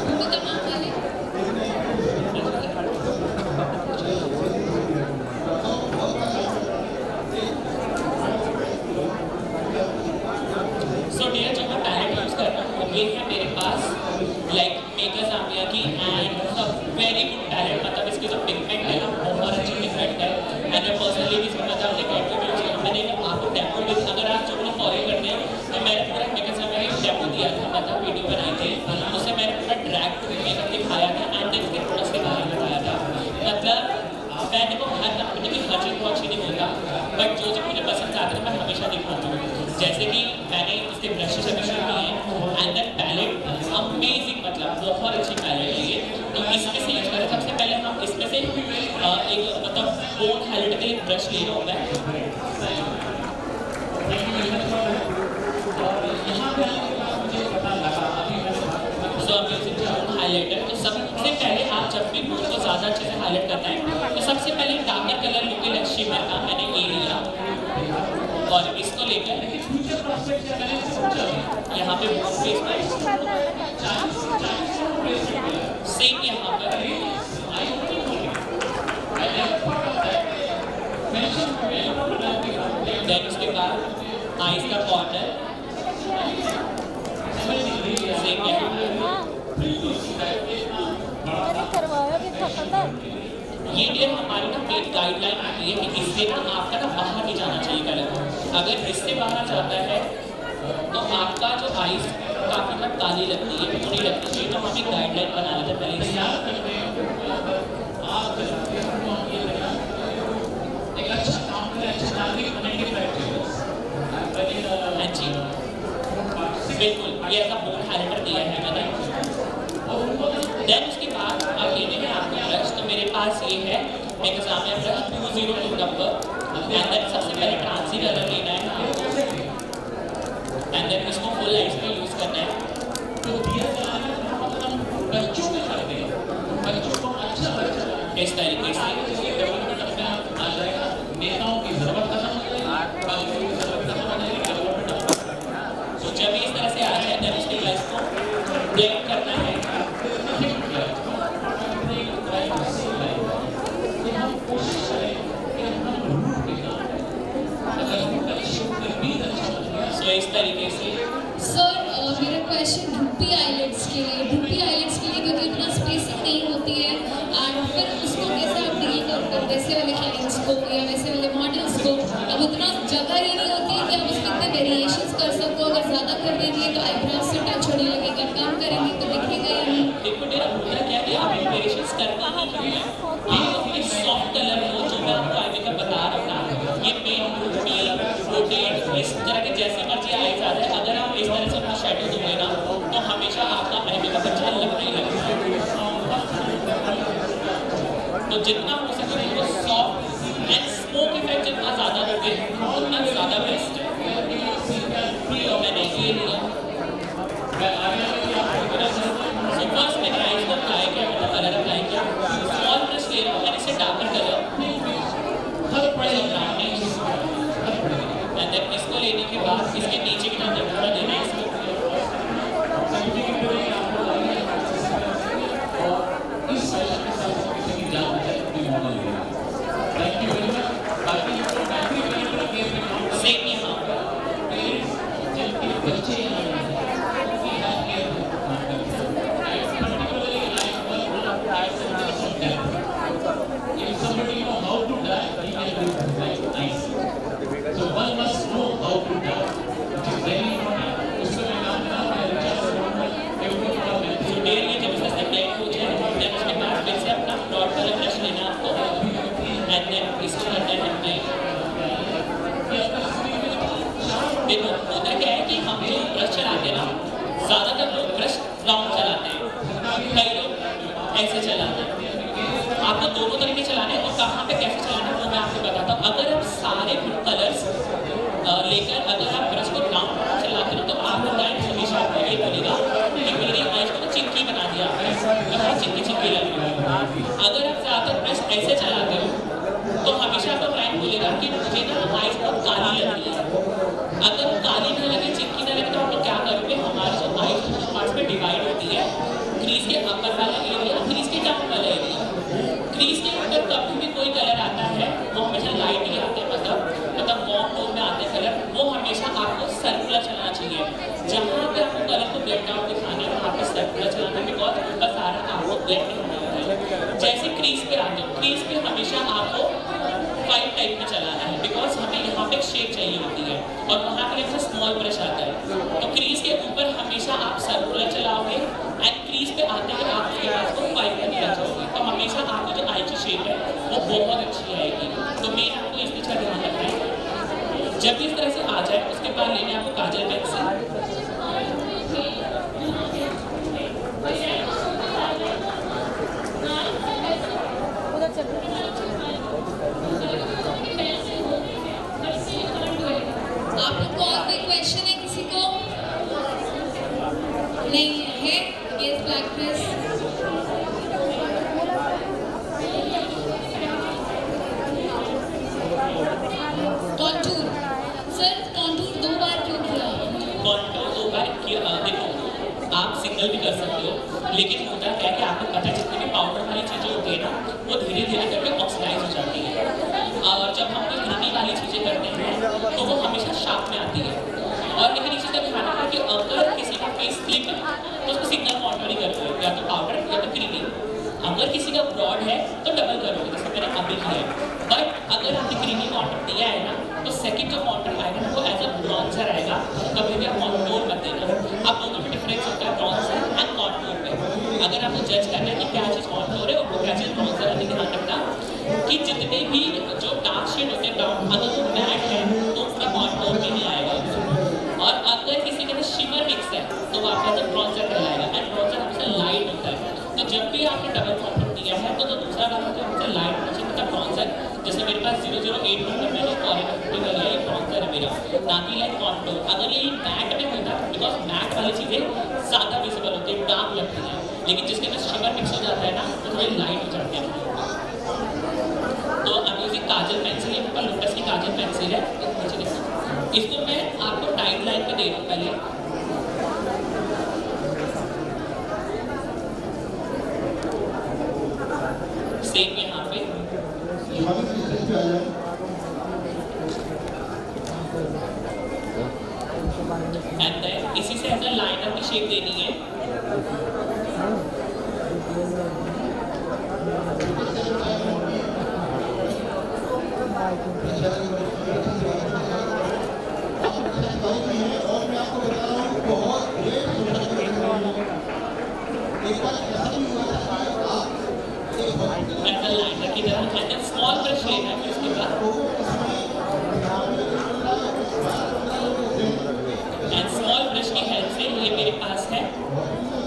उनको तमाम वाले सो डियर, जो मैं पैलेट यूज कर रहा हूँ ये है मेरे पास लाइक मेकर्स आमिया की एंड सब वेरी गुड पैलेट। मतलब इसकी जो पिगमेंट है ना बहुत अच्छी पिगमेंट है एंड मैं पर्सनली भी इसमें मतलब अपने कैट में यूज किया। मैंने आपको डेमो भी, अगर आप जो लोग फॉलो करते हैं तो मैंने पूरा मेकर्स आमिया का डेमो दिया था, मतलब वीडियो बनाई थी, उससे मैंने पूरा ड्रैग मेकअप दिखाया था एंड देन उसके प्रोडक्ट्स के बारे में बताया था। मतलब मैं देखो हर कंपनी की हर चीज़ को अच्छी नहीं बोलता, बट जो जो मुझे पसंद आता है मैं हमेशा दिखाता हूँ। जैसे कि मैंने इसके ब्रशेस अभी शुरू किए हैं एंड दैट पैलेट अमेजिंग, मतलब बहुत अच्छी पैलेट है ये। तो इसमें से यूज करें। सबसे पहले हम इसमें से एक मतलब बोन हाइलाइटर के लिए ब्रश ले रहा हूँ मैं। सो अब बोन हाइलाइटर, तो सबसे पहले आप जब भी बोन को ज़्यादा अच्छे से हाईलाइट करना है तो सबसे पहले डार्कर कलर लुकिंग शिमर का मैंने ये लिया और इसको लेकर यहाँ पे बोन फेस पर सेम यहाँ पर देन उसके बाद आईज का कॉर्नर सेम यहाँ पर। ये डियर हमारी ना मेन गाइडलाइन होती है कि इससे ना आपका ना बाहर नहीं जाना चाहिए कलर। अगर इससे बाहर जाता है तो आपका जो आईज काफी ना काली लगती है, पूरी लगती है। तो हम एक गाइडलाइन बना लेते हैं पहले इससे। हाँ जी बिल्कुल, ये ऐसा बोन हाइलाइटर दिया है मैंने। देन उसके बाद अब ये है आपका ब्रश, तो मेरे पास ये है मेरे सामने ब्रश 202 नंबर एंड देन सबसे पहले ट्रांसी कलर लेना है एंड देन इसको फुल लाइट्स पे यूज करना है। तो दिया जाने मतलब बच्चों में करते हैं, बच्चों को अच्छा लगता है इस तरीके से डेवलपमेंट अपने आप आ जाएगा। नेताओं की जरूरत खत्म हो जाएगी, बाकियों की जरूरत खत्म हो जाएगी, डेवलपमेंट अपना। तो जब इस तरह से आ जाए देन उसके बाद इसको ब्लेंड करना है। इस तरीके से सर मेरा क्वेश्चन ढुप्पी आईलेट्स के लिए क्योंकि इतना स्पेसिंग नहीं होती है और फिर उसको कैसे आप डील करते हो वैसे वाले क्लाइंट्स को या वैसे वाले मॉडल्स को? अब उतना जगह ही नहीं होती है कि आप उसमें इतने वेरिएशंस कर सको। अगर ज़्यादा कर देंगे तो आईब्रोज से टच होने लगेगा, कम करेंगे तो दिखेगा ही नहीं। देखो मेरा होता क्या डेफिनेटली आपको वेरिएशंस करना ही चाहिए। ये अपने सॉफ्ट कलर हो जो मैं आपको आई मेकअप बता रहा था, ये पेन रूपी रोटेट इस तरह के जैसे मर्जी आईज आ जाए, अगर आप इस तरह से अपना शेडो दोगे ना तो हमेशा आपका आई मेकअप अच्छा लगना ही लगेगा। तो जितना हो सके वो सॉफ्ट एंड स्मोक इफेक्ट जितना ज़्यादा दोगे उतना ज़्यादा बेस्ट है। तो मैंने ये लिया, तो फर्स्ट मैंने आईज को अप्लाई किया, मतलब कलर अप्लाई किया, स्मॉल ब्रश ले रहा हूँ, मैंने इसे डार्कर कलर एंड देन इसको लेने के बाद इसके नीचे की तरफ थोड़ा देना है इसको, सेम यहाँ देखो होता क्या है कि हम जो ब्रश चलाते हैं ना, ज़्यादातर लोग ब्रश राउंड चलाते हैं, कई लोग ऐसे चलाते हैं। आपको दोनों तरीके चलाने हैं और कहाँ पे कैसे चलाना है वो मैं आपको बताता हूँ। अगर आप सारे कलर्स लेकर अगर आप ब्रश को राउंड चलाते हो तो आपको लाइट हमेशा आपको ये बोलेगा कि मेरी आइज को चिंकी बना दिया, बहुत चिंकी चिंकी लग रही है। अगर आप ज़्यादातर ब्रश ऐसे चलाते हो तो हमेशा आपको क्लाइंट बोलेगा कि मुझे ना आइज बहुत काली लग रही है। अगर काली ना लगे, चिंकी ना लगे तो आप लोग क्या करोगे, हमारे जो आइज दो पार्ट्स में डिवाइड होती है, क्रीज के अपर वाला एरिया, क्रीज के डाउन वाला एरिया। क्रीज के ऊपर कभी भी कोई कलर आता है वो हमेशा लाइट ही आते हैं, मतलब वार्म टोन में आते हैं कलर, वो हमेशा आपको सर्कुलर चलाना चाहिए। जहाँ पे आपको कलर को ब्लेंड आउट दिखाना है वहाँ पे सर्कुलर चलाना है, बिकॉज ऊपर सारा आपको ब्लेंड होना होता है। जैसे क्रीज पे आते हो, क्रीज पे हमेशा आपको फाइव टाइप में चलाना है, बिकॉज हमें यहाँ पे शेप चाहिए होती है और वहाँ पर ऐसा स्मॉल ब्रश आता है। तो क्रीज के ऊपर हमेशा आप सर्कुलर चलाओगे एंड क्रीज पे आते हुए आप उसके पास को फाइव तक रखोगे, तो हमेशा आपकी जो आई की शेप है वो बहुत अच्छी आएगी। तो मेन आपको इस चीज़ का ध्यान रखना है। जब भी इस तरह से आ जाए उसके बाद लेने आपको काजल पेंसिल, आप लोग को और कोई क्वेश्चन है किसी को? नहीं है? Yes black dress. Contour sir, contour 2 बार क्यों किया? कॉन्टूर 2 बार किया, देखो आप सिंगल भी कर सकते हो, लेकिन होता क्या है कि आपको पता है जितनी भी पाउडर वाली चीज़ें होती है ना वो धीरे धीरे करके ऑक्सीडाइज हो जाती है, और जब हम कोई ग्रीनी वाली चीज़ें करते हैं तो वो हमेशा शार्प में आती है। और लेकिन इस चीज़ का ध्यान रखना कि अगर किसी का फेस स्लिप है तो उसको सिंगल कॉन्टूर ही करोगे, या तो पाउडर या तो क्रीमी। अगर किसी का ब्रॉड है तो डबल करोगे, जैसे मैंने अभी किया है। बट अगर आपने क्रीमी कॉन्टूर दिया है ना तो सेकंड जो कॉन्टूर आएगा ना वो एज अ ब्रॉन्जर आएगा, कभी भी आप कॉन्टूर मत देना। आप दोनों में डिफरेंस होता है ब्रॉन्जर एंड कॉन्टूर में। अगर आपको जज करना है कि क्या चीज़ कॉन्टूर है और क्या चीज़ ब्रॉन्जर है, ध्यान रखना कि जितने भी जो डार्क शेड होते हैं ब्राउन, अगर वो मैट है तो उसका कॉन्टूर में नहीं आएगा, और अगर किसी के अंदर शिमर मिक्स है तो वो आपका तो ब्रॉन्जर कहलाएगा, एंड ब्रॉन्जर हमेशा लाइट होता है। तो जब भी आपने डबल कॉन्टूर दिया है तो दूसरा वाला जो हमेशा लाइट होना चाहिए, मतलब ब्रॉन्जर। जैसे मेरे पास 008 नंबर मैंने फॉरेन वाला ये ब्रॉन्जर है मेरा, ना कि लाइक कॉन्टूर। अगर ये मैट में होता है, बिकॉज मैट वाली चीज़ें ज़्यादा विजिबल होती है, डार्क लगती है, लेकिन जिसके अंदर शिमर मिक्स हो जाता है ना तो थोड़ी लाइट हो जाती है। तो अब यूजिंग काजल पेंसिल, ये मेरे लोटस की काजल पेंसिल है, इसको मैं आपको टाइम लाइन पे दे रहा हूँ पहले। सेम यहाँ पे एंड देन इसी से ऐसा लाइनर की शेप देनी है। और मैं आपको बता रहा हूँ बहुत एक बार ऐसा भी हुआ था एज अ लाइनर की तरह, एंड देन स्मॉल ब्रश लेना है। फिर उसके बाद एंड स्मॉल ब्रश की हेल्प से, ये मेरे पास है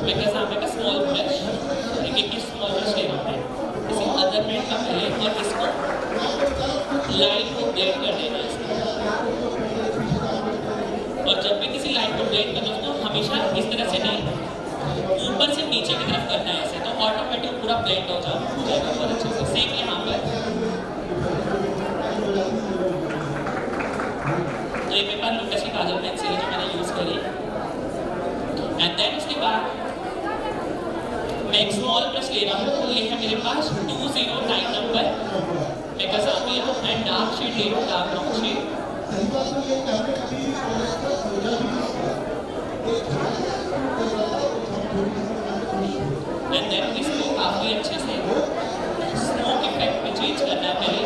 because I have a small brush, एक स्मॉल ब्रश लेना है इसी अदर पेंट का पहले, और इसको लाइन को ब्लेंड कर देना है इसको। और जब भी किसी लाइन को ब्लेंड करना हो तो हमेशा इस तरह से नहीं, ऊपर से नीचे की तरफ करना है ऐसे, तो ऑटोमेटिक पूरा ब्लेंड हो जाएगा बहुत अच्छे से। सेम यहाँ पर तो ये पेपर लुकस की काजल पेंसिल है जो मैंने यूज करी, एंड देन उसके बाद मैं एक स्मॉल ब्रश ले रहा हूँ। ये है मेरे पास 209 नंबर, बिकॉज ऑफ ये एंड डार्क शेड ले रहा हूँ, dark brown shade. And then इसको काफी अच्छे से स्मोक इफेक्ट में चेंज करना है पहले।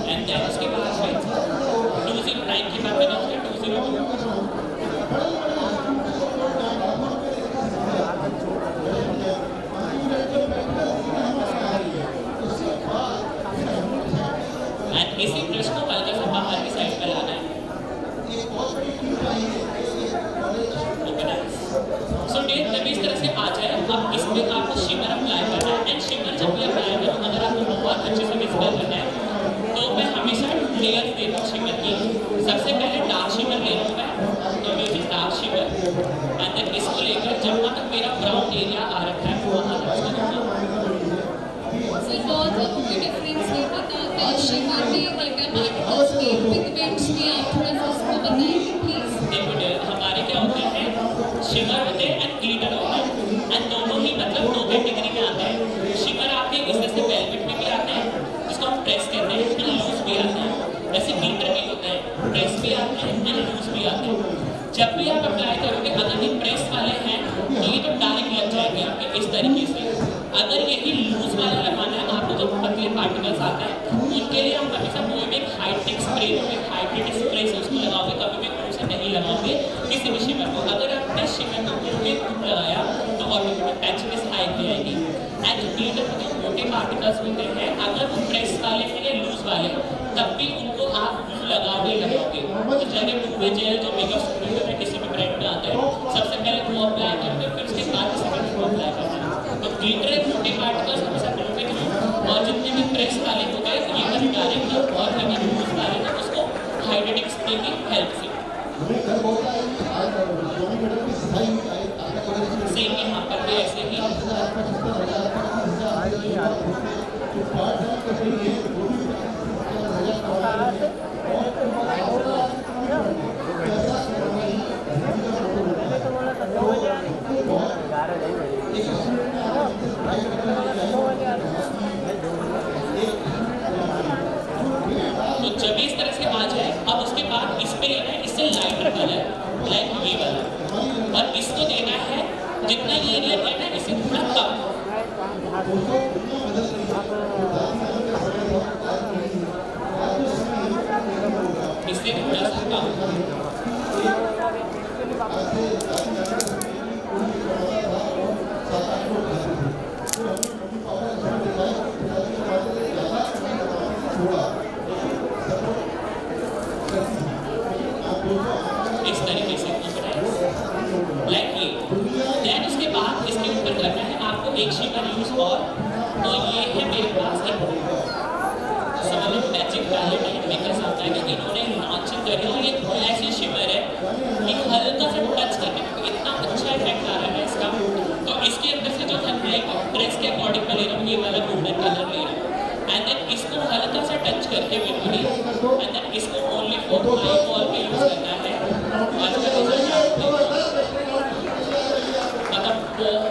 एंड देन उसके बाद फिर 209 के बाद मैंने उसके 202 एंड इसी ब्रश को हल्का सा बाहर की साइड पर लाना है। सो डेट जब इस तरह से आ जाए, अब इस पे आपको शिमर अप्लाई करना है, एंड शिमर जब भी अप्लाई करो, अगर आपको बहुत अच्छे से विजिबल करना है तो मैं हमेशा लेयर देता हूँ शिमर की। सबसे पहले डार्क शिमर ले लूँ मैं, तो using dark shimmer, and then इसको लेकर जहाँ तक मेरा ब्राउन एरिया आ रखा है वहाँ तक सर बहुत डिफरेंस ये बताता है शिमर में ग्लिटर पार्टिकल्स में पिगमेंट्स में, आप थोड़ा सा उसको बताएंगे प्लीज। देखो हमारे क्या होते हैं, शिमर होते हैं एंड ग्लिटर होता है, एंड दोनों ही मतलब दो कैटेगरी में आते हैं। शिमर आपके इस तरह से वेलवेट में भी आते हैं, जिसको हम प्रेस कहते हैं, एंड लूज भी आते हैं। वैसे ग्लिटर नहीं होता है, प्रेस भी आते हैं एंड लूज भी आते हैं। जब भी आप अप्लाई करोगे, अगर ये प्रेस वाले हैं तो ये तो डायरेक्ट लग जाएंगे आपके इस तरीके से। अगर यही लूज वाला लगाना है आपको, जो पतले पार्टिकल्स आते हैं, उनके लिए हम हमेशा कोई भी हाइटेक स्प्रे, हाइटेक स्प्रे से उसको लगाओगे, कभी भी मुंह से नहीं लगाओगे किसी भी शिमर को। अगर आपने शिमर को मुंह के धूप लगाया तो ऑटोमेटिक पैचनेस हाइट भी आएगी। एंड ग्लिटर के जो मोटे पार्टिकल्स होते हैं, अगर वो प्रेस वाले हैं या लूज वाले, तब भी उनको आप लगाओगे। तो जैसे मुंह में जेल जो मेकअप स्टूडियो में किसी भी ब्रांड में आता है, सबसे पहले वो अप्लाई करोगे, फिर उसके बाद सेकंड वो अप्लाई करना है। तो ग्लिटर मोटे पार्टिकल्स हमेशा मुंह पे करो, और जितने भी प्रेस वाले होते हैं ये वाले डायरेक्ट, और अगर लूज वाले तो उसको हाइड्रेटिक स्प्रे की हेल्प से। सेम यहाँ पर भी ऐसे ही तो जब इस तरह से आ जाए, अब उसके बाद इस पे लेना है, इससे लाइटर कलर, लाइक ये वाला, और इसको देना है जितना ये एरिया देना है इससे थोड़ा कम, इससे थोड़ा सा कम। इस तरीके से लाइक ये। देन उसके बाद इसके ऊपर करना है आपको एक शिमर यूज, और तो ये है मेरे पास एक समझ मैजिक पैलेट है, मेकर्स आता है कि इन्होंने लॉन्चिंग करी, और ये ऐसी शिमर है कि हल्का सा टच करने में इतना अच्छा इफेक्ट आ रहा है इसका। तो इसके अंदर से जो लाइक ड्रेस के अकॉर्डिंग मैं ले रहा हूँ, ये वाला गोल्डन कलर ले रहा हूँ, एंड देन इसको हल्का सा टच करके बिल्कुल, एंड देन इसको ओनली फॉर आई बॉल पे यूज करना है।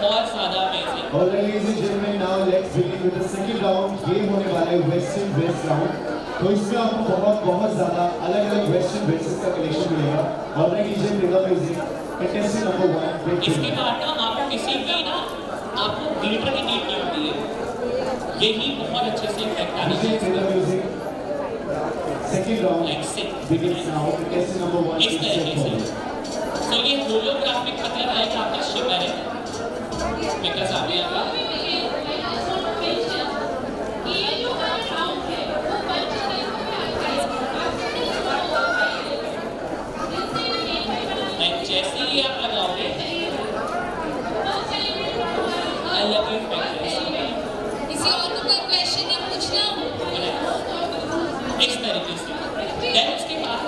बहुत ज़्यादा amazing. All right, ladies and gentlemen, now let's begin with the second round. ये होने वाला है वेस्टर्न ड्रेस राउंड। तो इसमें आपको बहुत ज़्यादा अलग-अलग वेस्टर्न ड्रेसेस का कलेक्शन मिलेगा। All right, DJ, bring up music. Contestant number 1, big इसके winner. बाद ना आपको किसी भी ना आपको ग्लिटर की नीड नहीं होती है, यही बहुत अच्छे से इफेक्ट आना DJ, bring up music. Second round like से begins now. Contestant number 1, इस please तरीके step से। forward. तो ये होलोग्राफिक मतलब आएगा आपका शिमर है, बिकॉज आपने आपका जैसे ही आप लगाओगे अलग इफेक्ट है। किसी और को कोई क्वेश्चन या पूछना इस तरीके से देन उसके बाद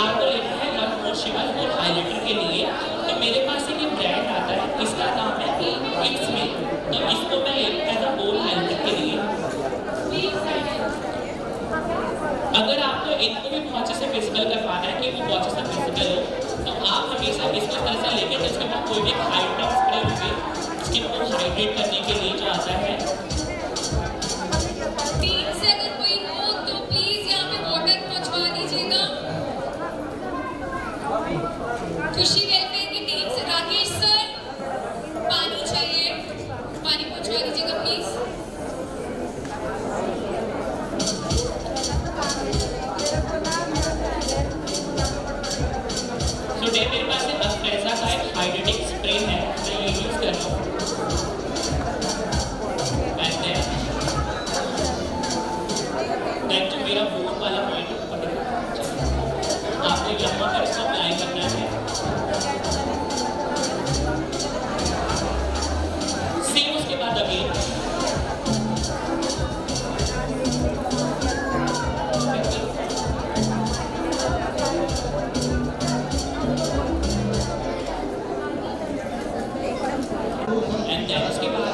आपको लेना है वन मोर शिमर और हाइलाइटर के लिए। तो मेरे पास एक ब्रांड आता है, इसका नाम है इट्समे। तो इसको मैं लेता था बोल हाइलाइटर के लिए। अगर आपको इनको भी बहुत अच्छे से विजिबल करवाना है कि वो बहुत अच्छे से विजिबल हो, तो आप हमेशा इसको तरह से लेके जिसके बाद कोई भी हाइड्रेट स्प्रे होगी स्किन को हाइड्रेट करने के लिए जो आता है। टीम से अगर कोई हो तो प्लीज यहाँ पे वाटर पहुँचवा दीजिएगा। खुशी वेलफेयर की टीम से राकेश सर पानी चाहिए, पानी पहुँचवा दीजिएगा प्लीज। तो मेरे पास अफ्रेजा का एक हाइड्रेटिक स्प्रे है, मैं ये यूज कर रहा हूँ। जो मेरा बोन वाला पॉइंट आपको यहाँ पर इसको अप्लाई करना है। सेम उसके बाद अगेन एंड देन उसके बाद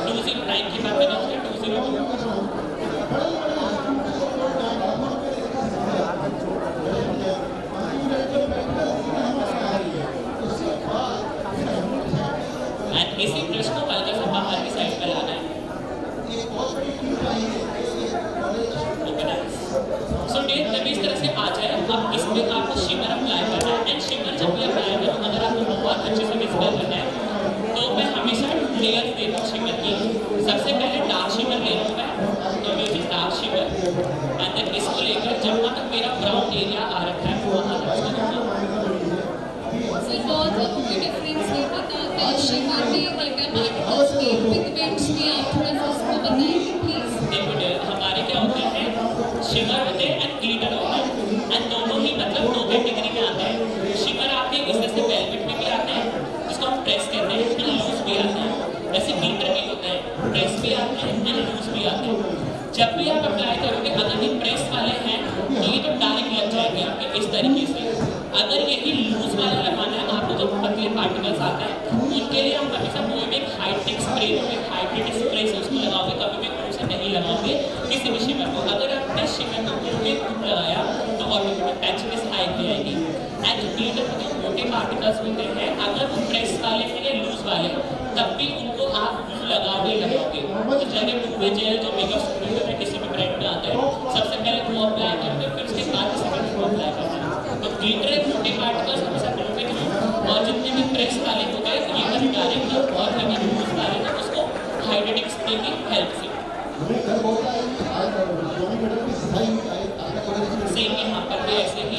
209 के बाद मैंने उसके 202 एंड इसी ब्रश को हल्का सा बाहर की साइड पे लाना है। सो डेट जब इस तरह से आ जाए अब इसमें आपको शिमर अप्लाई करना है। एंड शिमर जब भी अप्लाई करो अगर आपको बहुत अच्छे से विजिबल करना है तो मैं हमेशा लेयर्स देता हूँ शिमर की। सबसे पहले डार्क शिमर ले लूँ मैं, तो ये डार्क शिमर एंड देन इसको लेकर जहाँ तक मेरा ब्राउन एरिया आ रखा है वहाँ तक सर बहुत लोगों को डिफरेंस नहीं पता होता है शिमर में, ग्लिटर पार्टिकल्स में, पिगमेंट्स में। आप थोड़ा सा उसको बताएंगे प्लीज। देखो हमारे क्या होते हैं, शिमर होते हैं एंड ग्लिटर होता है एंड दोनों ही मतलब दो कैटेगरी में आते हैं। शिमर आपके इस तरह से वेलवेट में भी आते हैं जिसको हम प्रेस कहते हैं एंड लूज भी आते हैं। वैसे ग्लिटर भी होते हैं, प्रेस भी आते हैं एंड लूज भी आते हैं। जब भी आप अप्लाई करोगे अगर ये प्रेस वाले हैं तो ये तो डायरेक्ट लग जाएंगे आपके इस तरीके से। अगर यही लूज वाला लगाना है आपको जो पतले पार्टिकल्स आते हैं उनके लिए हम हमेशा कोई भी हाइड्रेटिक स्प्रे हाइड्रेटिक स्प्रे से उसको लगाओगे, कभी भी मुंह से नहीं लगाओगे किसी भी शिमर को। अगर आपने शिमर को मुंह के थ्रू लगाया तो ऑटोमेटिक पैचनेस आएगी। एंड ग्लिटर के जो मोटे पार्टिकल्स होते हैं अगर वो प्रेस वाले हैं या लूज वाले तब भी उनको आप मुंह लगाओगे। तो जगह मुंह में जेल जो मेकअप स्टूडियो में किसी भी ब्रांड में आता है सबसे पहले वो अप्लाई करोगे, फिर उसके बाद सेकंड वो अप्लाई करना है। तो ग्लिटर मोटे पार्टिकल्स हमेशा मुंह में थ्रू और जितने भी प्रेस वाले होते हैं ये बस डायरेक्ट और अगर लूज वाले तो उसको हाइड्रेटिक स्प्रे की हेल्प से। सेम यहाँ पर भी ऐसे ही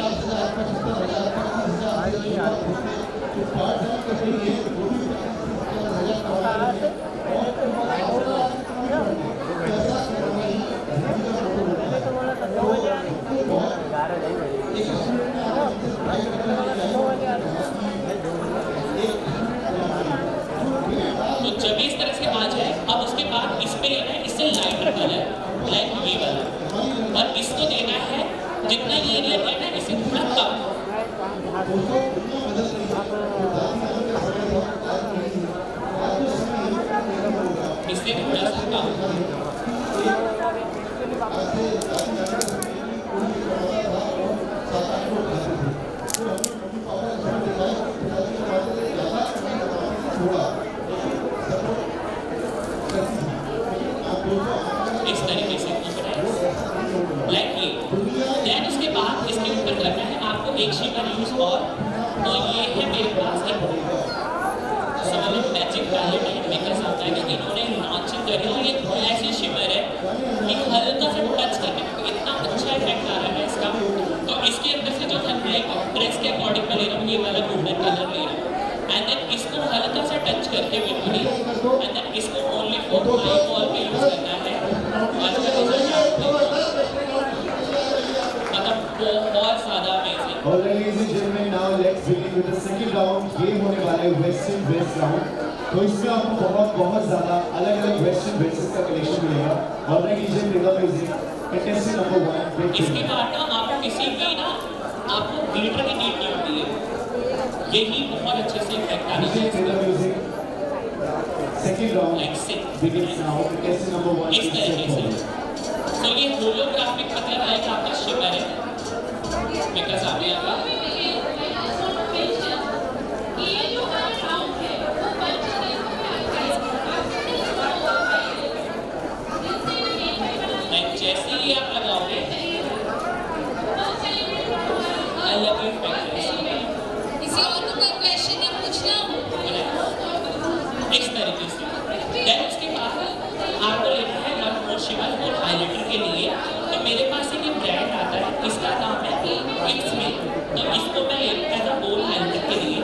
एक शिमर यूज और तो ये है मेरे पास एक समझ मैजिक पैलेट है मेकर्स आता है कि इन्होंने लॉन्चिंग करी और ये ऐसी शिमर है कि हल्का सा टच करके इतना अच्छा इफेक्ट आ रहा है इसका। तो इसके अंदर से जो ड्रेस के अकॉर्डिंग मैं ले रहा हूँ ये वाला गोल्डन कलर ले रहा हूँ एंड देन इसको हल्का सा टच करके बिल्कुल एंड देन इसको ओनली फॉर आई वॉल पे यूज करना है। मतलब बहुत ज़्यादा amazing. All right, ladies and gentlemen, now let's begin with the second round. ये होने वाला है वेस्टर्न ड्रेस राउंड। तो इसमें आपको बहुत ज़्यादा अलग-अलग वेस्टर्न ड्रेसेस का कलेक्शन मिलेगा। All right, DJ Mega Music, contestant number 1. इसके बाद ना आपको किसी भी ना आपको ग्लिटर की नीड नहीं होती है। यही बहुत अच्छे से इफेक्ट आने DJ Mega Music, second round Like six. begins now. Contestant number 1. इस तरीके से। तो ये होलोग्राफिक मतलब है कि आपका शिमर है। मेकर्स आ गया आपका। जैसे ही आप लगाओगे अलग इफेक्ट किसी और को कोई क्वेश्चन या पूछना हो इस तरीके से। देन उसके बाद आपको लेना है वन मोर शिमर और हाइलाइटर के लिए। तो मेरे पास एक ब्रांड आता है, इसका नाम है इट्स मी। तो इसको मैं लेता था बोल हाइलाइटर के लिए।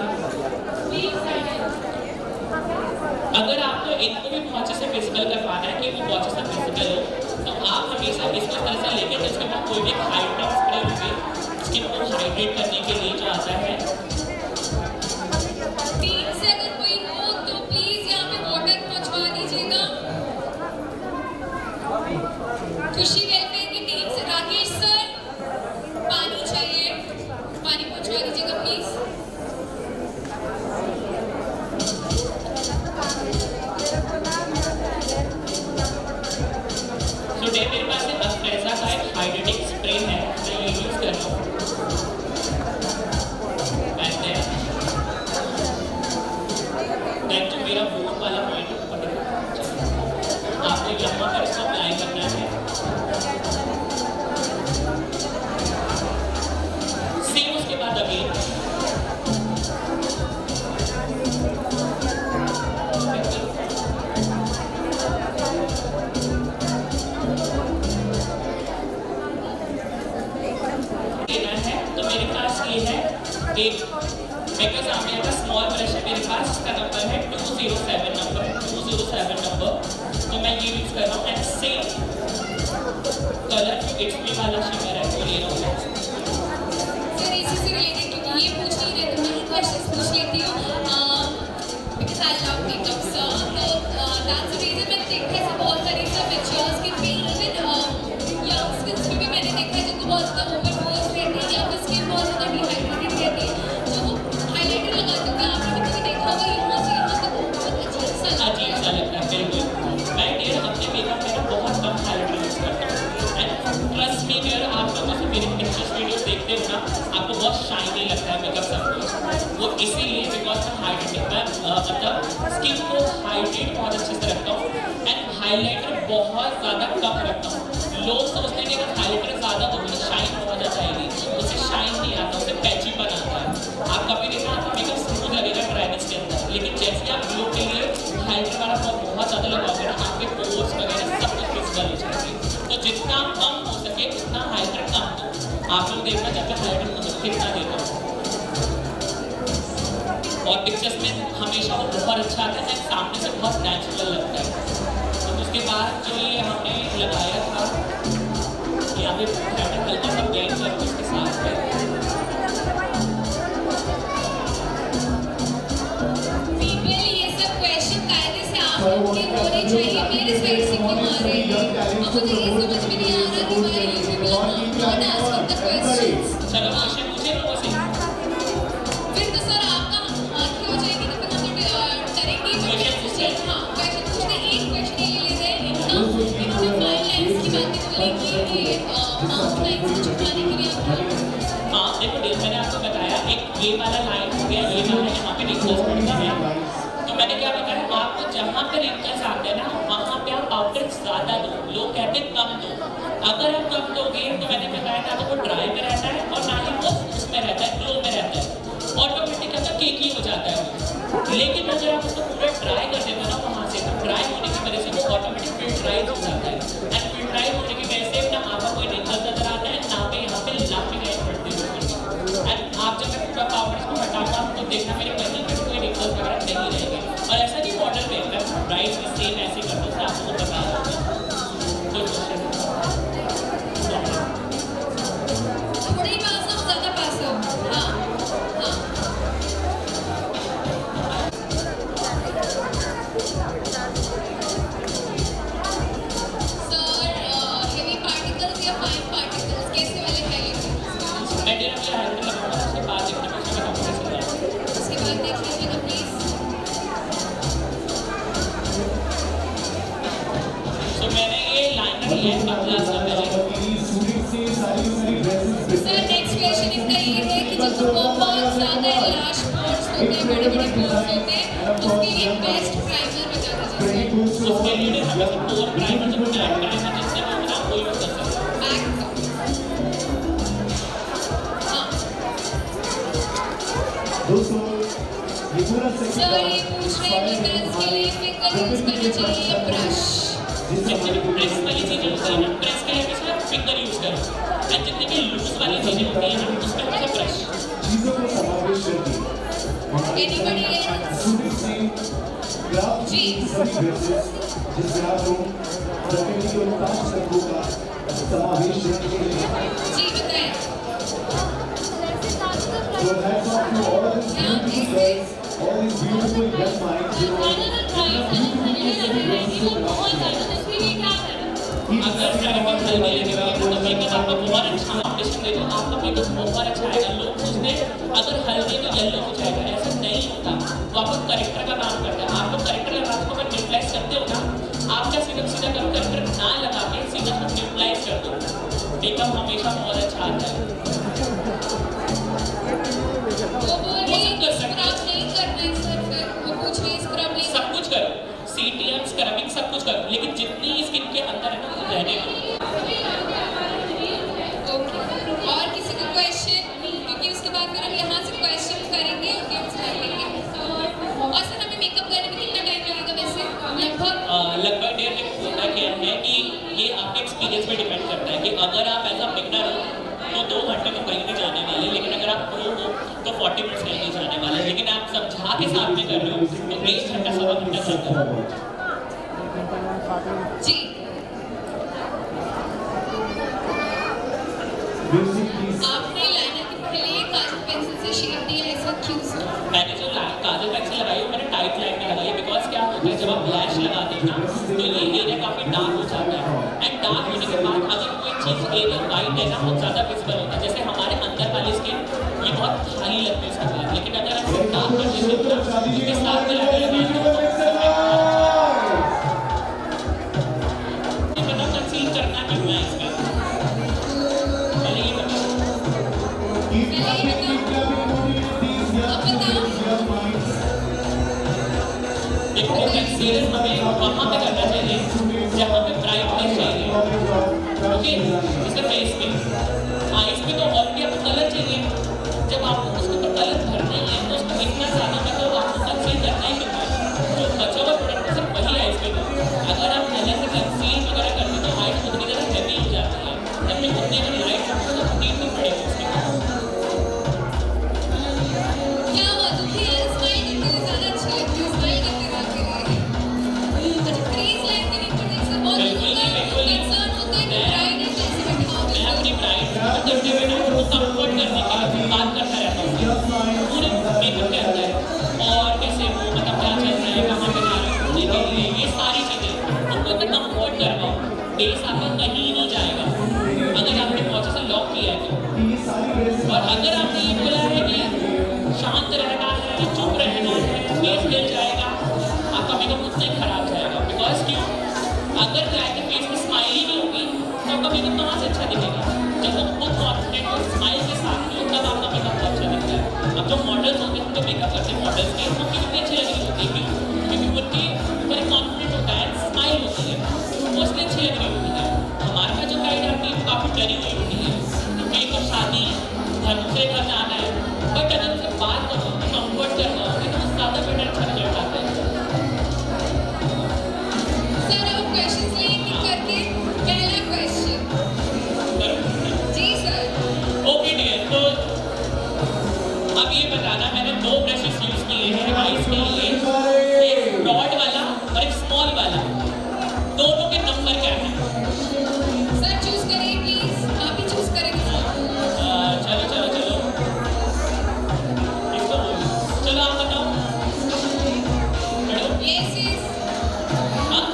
अगर आपको इनको भी बहुत अच्छे से विजिबल करवाना है कि वो बहुत अच्छे से विजिबल हो तो आप हमेशा इसको इस तरह से लेके जिसके बाद कोई भी हाइड्रेट स्प्रे होगी स्किन को हाइड्रेट करने के लिए जो आता है। टीम से अगर कोई हो तो प्लीज यहाँ पे वाटर पहुँचवा दीजिएगा। खुशी वेलफेयर की टीम से राकेश सर पानी चाहिए, पानी पहुँचवा दीजिएगा प्लीज। तो मेरे पास एक अफ्रेजा का एक हाइड्रेटिक स्प्रे है, मैं ये यूज कर रहा हूँ। जो मेरा बोन वाला पॉइंट आपको यहाँ पर इसको अप्लाई करना है। सेम उसके बाद अगेन एक मेकर्स आमिया का स्मॉल ब्रश है मेरे पास, इसका नंबर है 207 नंबर। तो मैं ये यूज कर रहा हूँ and same colour it's me वाला शिमर है वो ले रहा हूँ। सर इसी से रिलेटेड क्योंकि ये पूछ नहीं रहे तो मैं ही क्वेश्चंस पूछ लेती हूँ because I love makeup sir. तो दैट्स द रीजन मैंने देखा है बहुत सारी सब पिक्चर्स के पे इवन यंगस्टर्स में भी मैंने देखा है जिनको बहुत ज़्यादा ओवर पोज रहती है या फिर स्किन बहुत ज़्यादा डिहाइड्रेटेड रहती है तो वो हाइलाइटर लगाते हुए आपने भी कभी देखा होगा यहाँ से यहाँ तक बहुत अजीब सा लगता है। बिल्कुल मैं डेढ़ हफ्ते मेकअप मेरा बहुत कम हाइलाइटर यूज करता हूँ एंड ट्रस्ट मी डेयर आप लोग जैसे मेरे पिक्चर्स वीडियोस देखते हो ना आपको बहुत शाइनी लगता है मेकअप सब कुछ। वो इसीलिए बिकॉज मैं हाइड्रेट मतलब स्किन को हाइड्रेट बहुत अच्छे से रखता हूँ एंड हाइलाइटर बहुत ज़्यादा कम रखता हूँ। लोग सोचते हैं कि अगर हाइलाइटर ज़्यादा हो तो शाइन बहुत ज़्यादा आएगी, उससे शाइन नहीं आता, उससे पैची बनाता है। आप कभी देखना आपका मेकअप स्मूथ लगेगा ड्राइनेस के अंदर, लेकिन जैसे आप ग्लो के लिए हाइलाइटर वाला बहुत ज़्यादा लगाओगे ना आपके पोर्स वगैरह सब कुछ विजिबल हो जाएंगे। तो जितना कम हो सके उतना हाइलाइटर कम दो। आप लोग देखना जब तक हाइलाइटर मतलब कितना देता हूँ और पिक्चर्स में हमेशा वो बहुत अच्छा आता है, सामने से बहुत नेचुरल लगता है। तो उसके बाद जो ये हमने लगाया था यहाँ पे हल्का सा ब्लेंड करके उसके साथ में पीपल ये सब क्वेश्चन कायदे से आप लोग के होने चाहिए मेरे साइड से क्यों आ रहे हैं। अब मुझे ये समझ में नहीं आ रहा कि भाई you people are not asking the questions. चलो क्वेश्चन पूछे लोगों से फिर तो सर आपका आंखें हो जाएगी तो फिर हम तो डरेंगे। हाँ क्वेश्चन पूछते एक क्वेश्चन ये ले लेते हैं इनका इन्होंने फाइन लाइन्स की बातें बोली कि माउथ लाइन्स को छुपाने के लिए आप क्या करेंगे? हाँ देखो मैंने आपको बताया एक ये वाला लाइन हो गया, ये वाला यहाँ पे रिंकल्स पड़ता है। तो मैंने क्या बताया आपको जहाँ पे रिंकल्स आते हैं ना वहाँ पे आप पाउडर ज़्यादा दो, लोग कहते हैं कम दो। अगर आप कम दोगे तो मैंने बताया ना तो वो ड्राई में रहता है और ना ही वो उसमें रहता है होते हैं, बड़े-बड़े पोर्स होते हैं, उसके लिए बेस्ट प्राइमर बता दीजिए सर। उसके लिए हमें से कोर प्राइमर जब ऐड करेंगे जिससे वो ना कोई यूज कर सकता है। बैक हाँ दोस्तों ये पूरा सर, ये पूछ रहे हैं कि डांस के लिए फिंगर यूज करना चाहिए या ब्रश? जितने भी प्रेस वाली चीजें होती है ना, प्रेस के लिए हमेशा फिंगर यूज करो, और जितनी भी लूज वाली चीजें होती है ना, उसमें हमेशा ब्रश। चीजों को समावेश करके Anybody else? स्टूडेंट्स ने ग्राफ जी। सभी ड्रेसेस जिस ग्राफ को प्रकृति के 5 रंगों का समावेश करने के लिए जी बताएं। So hats off to all of these beautiful girls, all these beautiful young minds who are अगर ड्राइवर हल्दी लगेगा तो मेकअप आपको बहुत अच्छा फाउंडेशन दे दो, आपका मेकअप बहुत अच्छा आएगा। लोग सोचते हैं अगर हल्दी तो येलो हो जाएगा, ऐसा नहीं होता। वो आपको करेक्टर का काम करता है। आप लोग करेक्टर लगा के अगर न्यूट्रलाइज करते हो ना, आप क्या सीधा सीधा करो, करेक्टर ना लगा के सीधा न्यूट्रलाइज कर दो, मेकअप हमेशा बहुत अच्छा आता है। वो बोल रही है कर सकते स्क्रब नहीं करना है सर, फिर वो पूछ रही है स्क्रब नहीं सब कुछ करो, CTM स्क्रबिंग सब कुछ करो, लेकिन जितनी स्किन के अंदर है ना वो रहने दो। ओके। और किसी को क्वेश्चन, क्योंकि उसके बाद फिर हम यहाँ से क्वेश्चन करेंगे और गेम्स कर लेंगे। और सर हमें मेकअप करने में कितना टाइम लगेगा वैसे लगभग? लगभग 1.5 घंटे होता क्या है कि ये आपके एक्सपीरियंस पे डिपेंड करता है कि अगर आप एज अ बिगनर हो तो 2 घंटे तो कहीं नहीं जाने वाले, लेकिन अगर आप प्रो हो तो 40 मिनट्स कहीं नहीं जाने वाले, लेकिन आप समझा के साथ में कर रहे हो तो 1 घंटा सवा घंटा चलता है। जी music please. आपने लाइनर के पहले काजल पेंसिल से शेड दिया, ऐसा क्यों सर? मैंने जो काजल पेंसिल लगाई है मैंने टाइट लाइन में लगाई है, बिकॉज क्या होता है जब आप ब्लैश लगाते हो ना तो ये एरिया काफी डार्क हो जाता है, एंड डार्क होने के बाद अगर कोई चीज एरिया वाइट है ना बहुत ज्यादा विजिबल होता है। जैसे हमारे अंदर वाली स्किन ये बहुत खाली लगती है उसके बाद, लेकिन अगर आप डार्क कर देते हो ना उसके साथ में लगाते हो मतलब कंसील करना क्यों है इसका, पहले ये बताओ। Keep clapping, keep clapping for these young minds. देखो कंसीलर हमें वहाँ पे करना चाहिए जहाँ पे ब्राइटनेस चाहिए, ओके, जैसे फेस पे, आईज पे तो ऑलरेडी आपको कलर चाहिए। जब आपको उसके ऊपर कलर भरना ही है तो उसको इतना ज़्यादा मतलब आपको कंसील करना ही करना है। जो बचा हुआ प्रोडक्ट है सिर्फ वही आईज पे दो। अगर आप अलग से कंसील वगैरह करते हो तो आईज उतनी ज़्यादा हैवी हो जाती है, जब मैं उतनी अगर लाइट रखता हूँ तो नीड नहीं पड़ेगी उसके बाद। क्या हुआ दुखी है? स्माइल करते हुए ज़्यादा अच्छी लगती है, स्माइल करते रहो के लिए। अच्छा क्रीज लाइन के लिए पड़ेगी सर, बहुत बिल्कुल नहीं, बिल्कुल नहीं। कंसर्न होता है कि ब्राइड है कैसे बैठाओगे मैं सर? अपनी ब्राइड को करते हुए ना उनको कंफर्ट करने के लिए बात करता रहता हूँ पूरे मेकअप के अंदर, और कैसे वो मतलब क्या चल रहा है, कहाँ पे जा रहे हो घूमने के लिए, ये सारी चीज़ें उनको मैं कंफर्ट कर रहा हूँ। बेस आपका कहीं नहीं जाएगा अगर आपने बहुत से लॉक किया है तो। ये सारी ड्रेसेस और अगर आपने ये बोला है कि शांत रहना है, चुप रहना है, फेस हिल जाएगा, आपका मेकअप उतना ही खराब जाएगा। बिकॉज क्यों, अगर क्लाइंट के फेस में स्माइल ही नहीं होगी तो आपका मेकअप कहाँ से अच्छा दिखेगा। जब वो खुद कॉन्फिडेंट और स्माइल के साथ में हो तब आपका मेकअप बहुत अच्छा दिखता है। अब जो मॉडल्स होते हैं जो मेकअप करते हैं मॉडल्स के, उनकी कितनी अच्छी लग रही होती है, क्यों, क्योंकि उनकी ऊपर एक कॉन्फिडेंट होता है, स्माइल होती है, वो इसलिए अच्छी लग रही होती है। हमारे पास जो ब्राइड आती है वो काफ़ी डरी हुई होती है क्योंकि एक तो शादी घर से घर जाना है, बट अगर उनसे बात करो कंफर्ट करना होगा तो ज़्यादा बेटर अच्छा रिजल्ट आता है। सर अब क्वेश्चंस लिए एक करके पहला क्वेश्चन। जी सर। ओके डियर, तो अब ये बताना मैंने 2 ब्रशेस यूज़ किए हैं आईज के लिए, एक ब्रॉड वाला और एक स्मॉल वाला, दोनों के नंबर क्या है? सर चूज करिए प्लीज, आप ही चूज करेंगे सर। चलो चलो चलो इसको बोलो, चलो आप बताओ। Yes yes. हाँ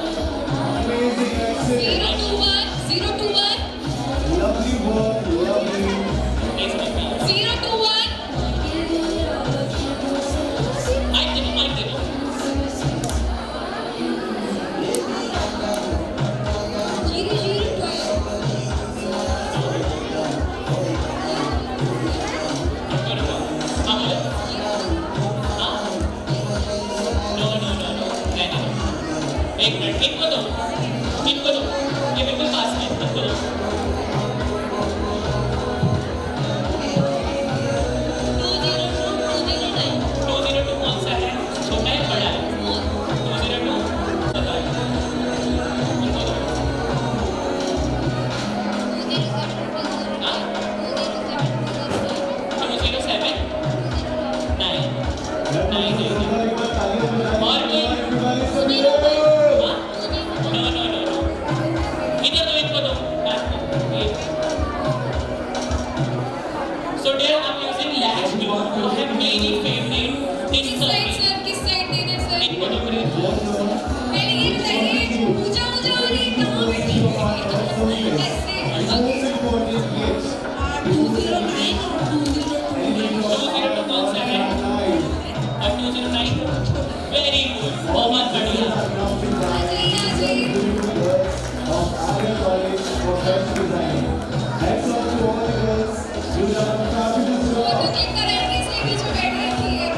021 021 lovely work, lovely. 021 माइक दे दो, माइक दे दो। वो है मेरी फेवरेट किस साइड सर, किस साइड देना सर? एक मिनट मेरे पहले ये बताइए, ऊंचा ऊंचा और ये कहाँ बैठी है? ऐसे, ओके। 209 और 202 202 कौन सा है और 209 वेरी गुड बहुत बढ़िया आ जाइए, आ जाइए। फोटो क्लिक कराएंगे इसलिए बीच में बैठ रखी है।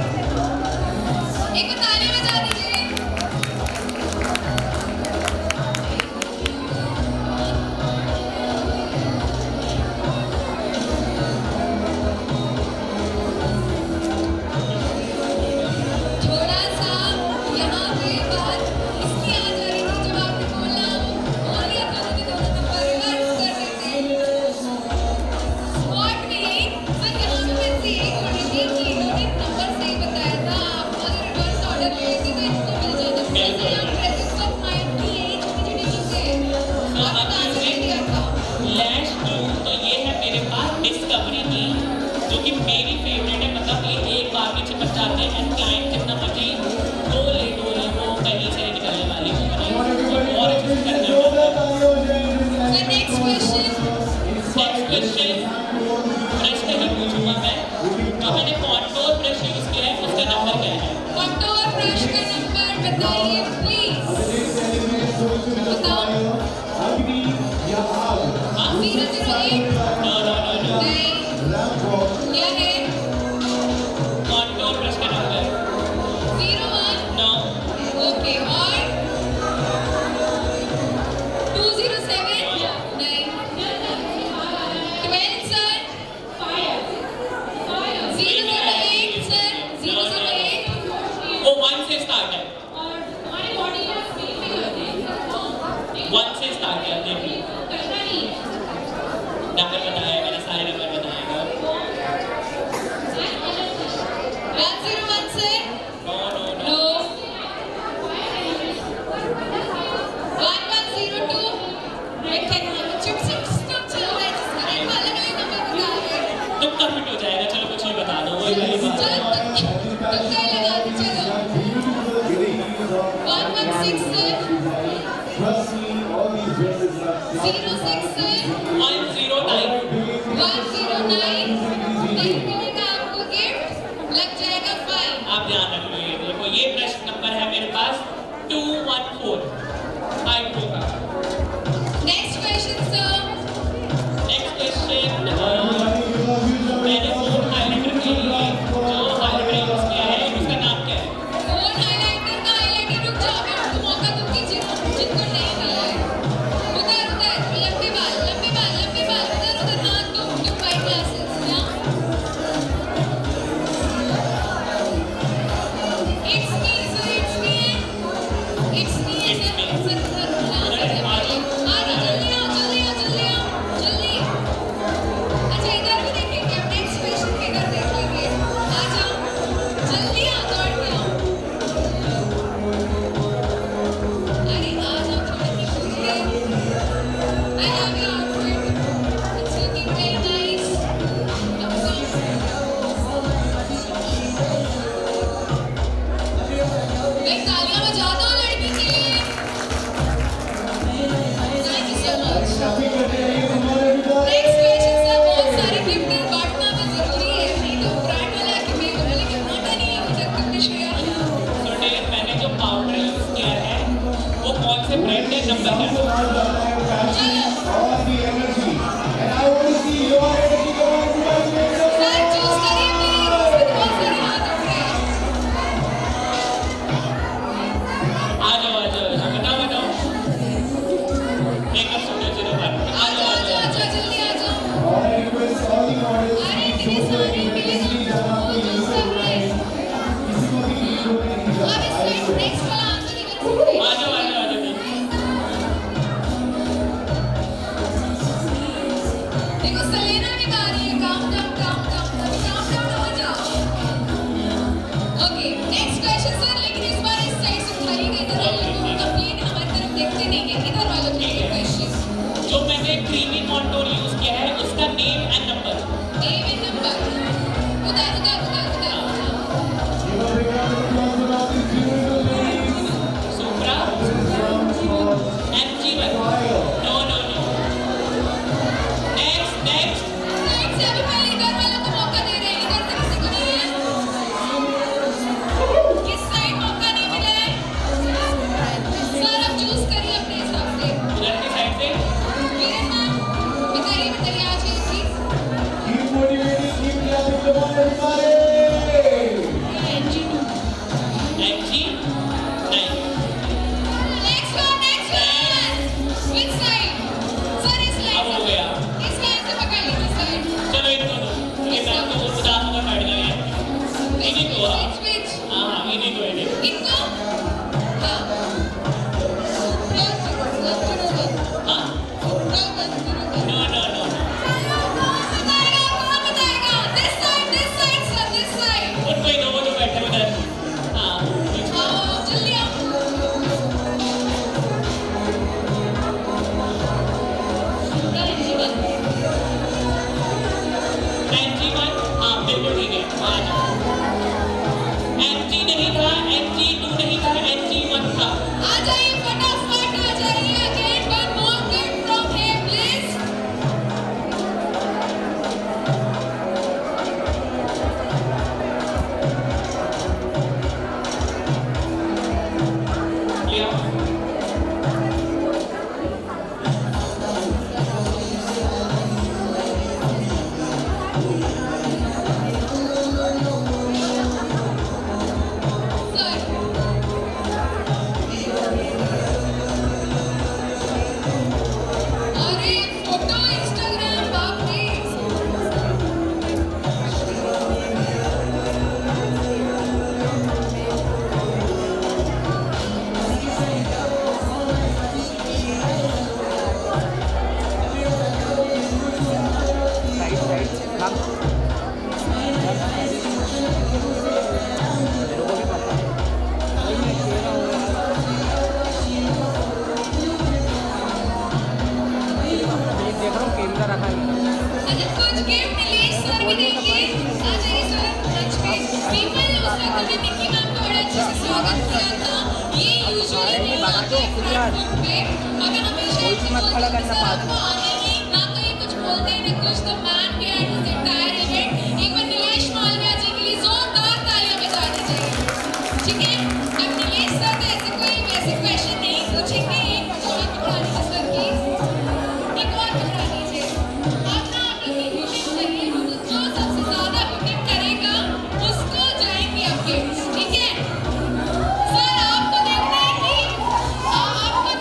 एक बार ताली बजा दीजिए। थोड़ा सा यहाँ पे बात इसकी आ जा रही थी जब आपने बोला और लिया दोनों के दोनों नंबर रिवर्स कर देते स्पॉट में ही सर यहाँ पे मैं से एक हो रही थी कि इन्होंने नंबर सही बताया था आप अगर रिवर्स ऑर्डर लेते तो इनको मिल जाता जैसे यहाँ प्रेजेंस ऑफ माइंड की यही छोटी छोटी चीजें आपका आंसर दिया था लैश तो ये है मेरे पास डिस्कवरी की जो कि मेरी फेवरेट है मतलब ये एक बार में चिपक जाते हैं एंड क्लाइंट कितना मर्जी डोले वो कहीं से नहीं निकलने वाली वो और अच्छे से करना है। सर नेक्स्ट क्वेश्चन ब्रश का ही पूछूंगा मैं जो मैंने कॉन्टोर ब्रश यूज किया है उसका नंबर क्या है कंटूर ब्रश का नंबर बताइए प्लीज बताओ 008 नो नहीं क्या है कॉन्टोर ब्रश का नंबर 01 नो ओके और 207 नहीं 12 सर 008 सर 008 वो 1 से स्टार्ट है और हमारी बॉडी में स्पीड में करते हैं 1 से स्टार्ट किया देखिए करना नहीं नंबर बताया मैंने सारे नंबर बताएगा 101 सर नो नो 1102 रखे चुप चुप स्टॉप चल रहा है जिसका एक अलग अलग नंबर बता रहे हैं तुम कब फिट हो जाएगा चलो कुछ भी बता दो वही वाली बात चलो तुक्का लगा दो चलो 116 सर 06 सर 109 109 नहीं मिलेगा आपको गिफ्ट लग जाएगा फाइन आप ध्यान रख लो ये देखो ये ब्रश नंबर है मेरे पास 214 5 होगा next question sir next question मैंने फोन हाइलाइटर के लिए जो हाइलाइटर यूज किया है उसका नाम क्या है फोन हाइलाइटर का हाइलाइटर रुक जाओ मैं आपको मौका दूंगी जिनको नहीं मिला है उधर उधर लंबे बाल उधर उधर हाँ तुम वाइट ग्लासेस हाँ it's me sir it's me sir sir आ जाओ जल्दी अच्छा इधर भी देखेंगे अब नेक्स्ट क्वेश्चन में इधर देख लेंगे आ जाओ जल्दी आओ दौड़ के आओ अरे आ जाओ थोड़ी सी पूरी I love your outfit it's looking very nice एक तालियां बजा दो लड़की के लिए thank you so much next question sir बहुत सारे गिफ्ट बांटना भी जरूरी है नहीं तो ब्रांड वाला कि मेरे को बोले कि बांटा नहीं है मुझे तुमने शेयर तो डेल मैंने जो पाउडर यूज किया है वो कौन से ब्रांड के नंबर है सर चूज करिए प्लीज बहुत सारे हाथ उठ रहे हैं आ जाओ बताओ मेकअप स्टूडियो 01 आ जाओ जल्दी आ जाओ अरे इतने सारे मिलेगा वो चूज कर रहे हैं अब इसमें नेक्स्ट वाला आंसर नहीं कर सकते आ जाओ Kashmare. NG 9. Next one. Which side? Sir, इस अब line हो से- गया। इस line से पकड़ लीजिए side. चलो इनको दो, ये मैम को 50 नंबर काट देंगे। इन्हीं को हाँ, Which? हाँ इन्हीं को इनको? हाँ. हाँ नो कौन बताएगा? This side, sir, this side. उनको ही दो, वो जो बैठे उधर। हाँ आओ, जल्दी आओ. पूरा NG1. NG1 हाँ बिल्कुल ठीक है, आ जाओ। NG नहीं था, NG2 नहीं था, NG1 था। आ जाइए फटाफट आ जाइए again one more kid from here please. लिया। Sir. अरे फोटो इंस्टाग्राम बाप रे. अच्छा कुछ गिफ्ट नीलेश सर भी देंगे. आ जाइए सर मंच पे. पीपल उस वक्त में निक्की मैम का बड़ा अच्छे से स्वागत किया था. ये यूजुअली नहीं आते प्लेटफॉर्म पे मगर हमेशा ऐसे बोलते हैं कि सर आपको आने ही ना तो ये कुछ बोलते हैं ना कुछ. तो man behind this entire event एक बार नीलेश मालविया जी के लिए जोरदार तालियां बजा दीजिए. ठीक है. अब नीलेश सर तो ऐसे कोई वैसे क्वेश्चन नहीं पूछेंगे. एक जॉय पकड़ा लीजिए सर प्लीज. एक और पकड़ा लीजिए. आप ना आप लोग की कोशिश करिए जो सबसे ज्यादा विकेट करेगा उसको जाएंगे आपके. ठीक है. सर आपको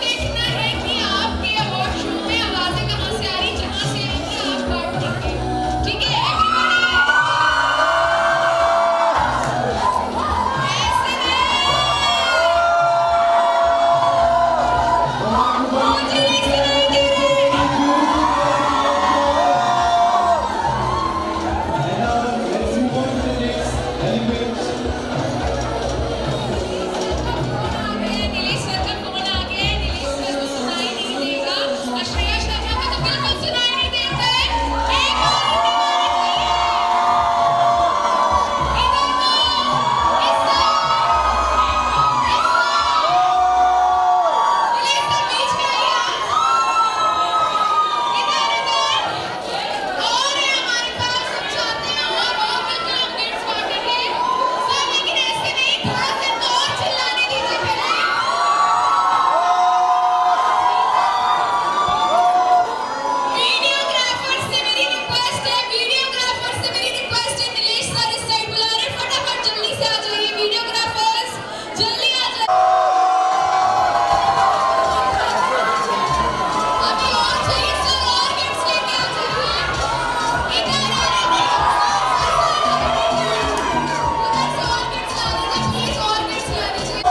देखना है कि आपके अवार्ड शो में आवाजें कहाँ से आ रही जहाँ से आएंगी आप पार्ट देंगे. ठीक है एवरीबॉडी. ऐसे नहीं. मुझे ऐसे नहीं दे रहे. And now let's move on to the next element. Nilesh sir का फोन आ गया है. नीलेश सर को सुनाई नहीं देगा. और श्रेया शर्मा को तो बिल्कुल सुनाई नहीं देता है. एक और इधर को. इस नीलेश सर बीच में आइए. इधर और है हमारे पास. हम चाहते हैं और बिल्कुल हम गिफ्ट बांटेंगे. सर लेकिन ऐसे नहीं. थोड़ा सा इनको और चिल्लाने दीजिए पहले. वीडियोग्राफर से मेरी रिक्वेस्ट है. नीलेश सर इस साइड बुला रहे हैं. फटाफट जल्दी से आ जाइए वीडियोग्राफर्स. जल्दी आ जाइए. अभी और चाहिए सर. और गिफ्ट्स लेके आ जाइए. इधर से और गिफ्ट्स ला दीजिए प्लीज. और गिफ्ट्स ला दीजिए.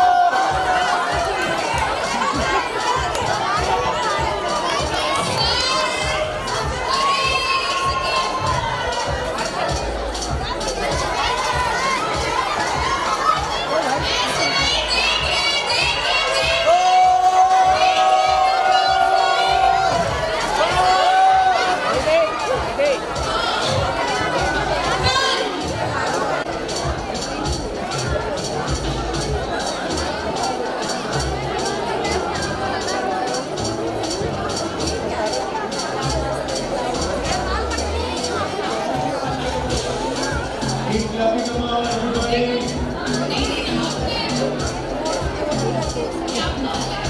Keep clapping them out, everybody.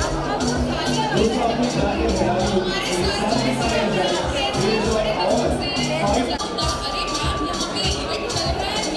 दोस्तों अपनी जाके बजाइए. ये सारे सारे हैं. ये जो है और 5 अरे मैम यहाँ पे इवेंट चल रहा है.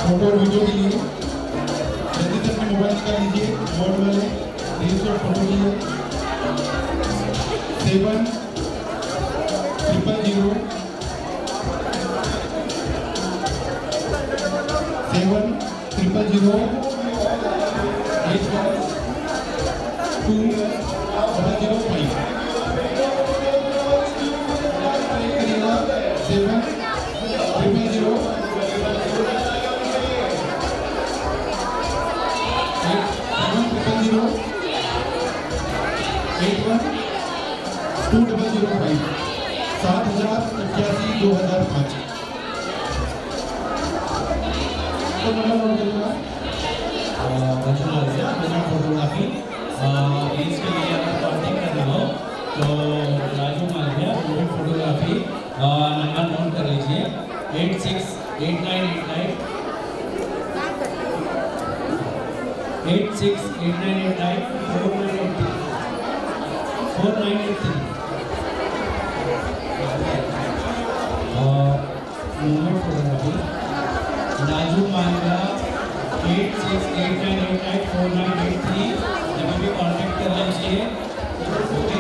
फोटो और वीडियो के लिए जल्दी से अपने मोबाइल निकाल लीजिए, बोर्ड वाले रील्स और फोटो के लिए 7 0 0 7 0 0 8 2 0 5 7 0 2005 7081 2005 तो नंबर नोट करिएगा। फोटोग्राफी इसके लिए अगर कॉन्टेक्ट करना हो तो Raju Malviya photography number note कर लीजिए 868989 मूवमेंट फोटोग्राफी राजू मालविया 8689894983 जब भी कांटेक्ट कर लीजिए। ओके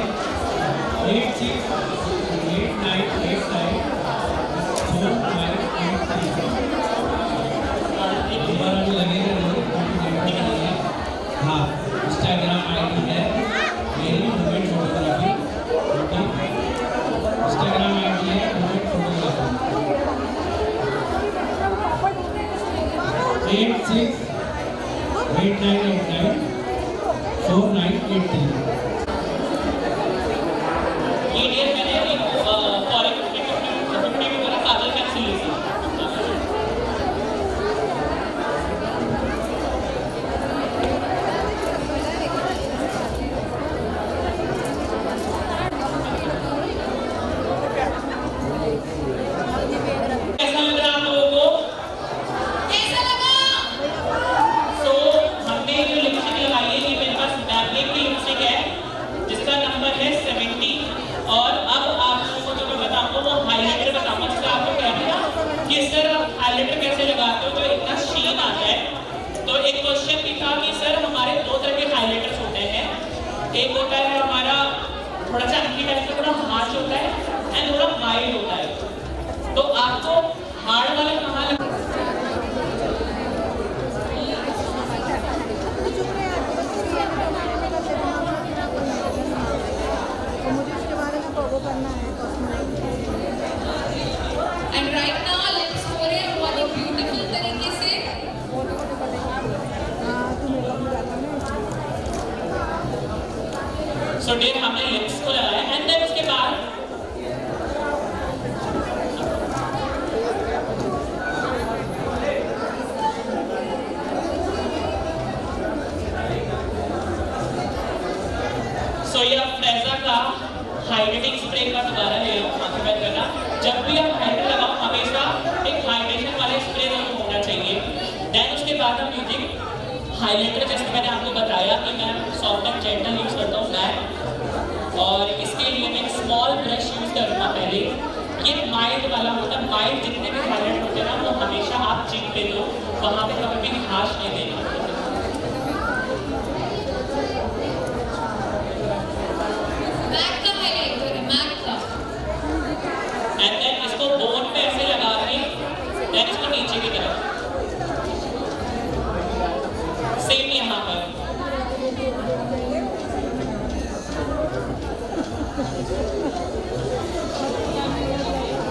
8689894983 दोबारा भी लगेगा नहीं। हाँ इंस्टाग्राम आईडी है मेरी movement photography. Okay Instagram ID है मूवमेंट फोटोग्राफी 8689894983। ये डियर मैंने एक फॉरेन में बोला काजल पेंसिल ली थी। कैसा लग रहा आप लोगों को? कैसा लगा? तो हमने जो लिपस्टिक लगाई है ये मेरे पास मैग्नेट की लिपस्टिक है जिसका नंबर है 70। और अब आप लोगों को जो मैं बताऊंगा वो हाइलाइटर बताऊंगा। जिससे आपको कहना था कि सर आप हाइलाइटर कैसे लगाते हो जो इतना शीन आता है। तो एक क्वेश्चन भी था कि सर हमारे दो तरह के हाइलाइटर्स होते हैं। एक होता है हमारा थोड़ा सा अंकी टाइप का थोड़ा हार्श होता है एंड थोड़ा माइल्ड होता है। तो आपको हार्ड वाला कहाँ लगता है? And right now let's हो रहे हैं बहुत ही ब्यूटीफुल तरीके से। सो डियर हमने लिप्स को लगाया एंड देन उसके बाद सो ये फ्रेजा का हाइड्रेटिंग स्प्रे का दोबारा ले लो। आंखें बंद करना। जब भी आप हाइड्रेट लगाओ हमेशा एक हाइड्रेशन वाले स्प्रे जरूर होना चाहिए। देन उसके बाद हम यूजिंग हाइलाइटर जैसे मैंने आपको बताया कि मैं सॉफ्ट एंड जेंटल यूज़ करता हूँ मैट। और इसके लिए मैं एक स्मॉल ब्रश यूज़ करूँगा पहले। ये माइल्ड वाला होता है। माइल्ड जितने भी हाइलाइट होते हैं ना वो हमेशा आप चिक पे दो, वहाँ पे कभी भी हाश नहीं देना। मैक का हाइलाइटर है, मैक का। एंड देन इसको बोन पे ऐसे लगा के देन इसको नीचे की तरफ सेम यहाँ पर।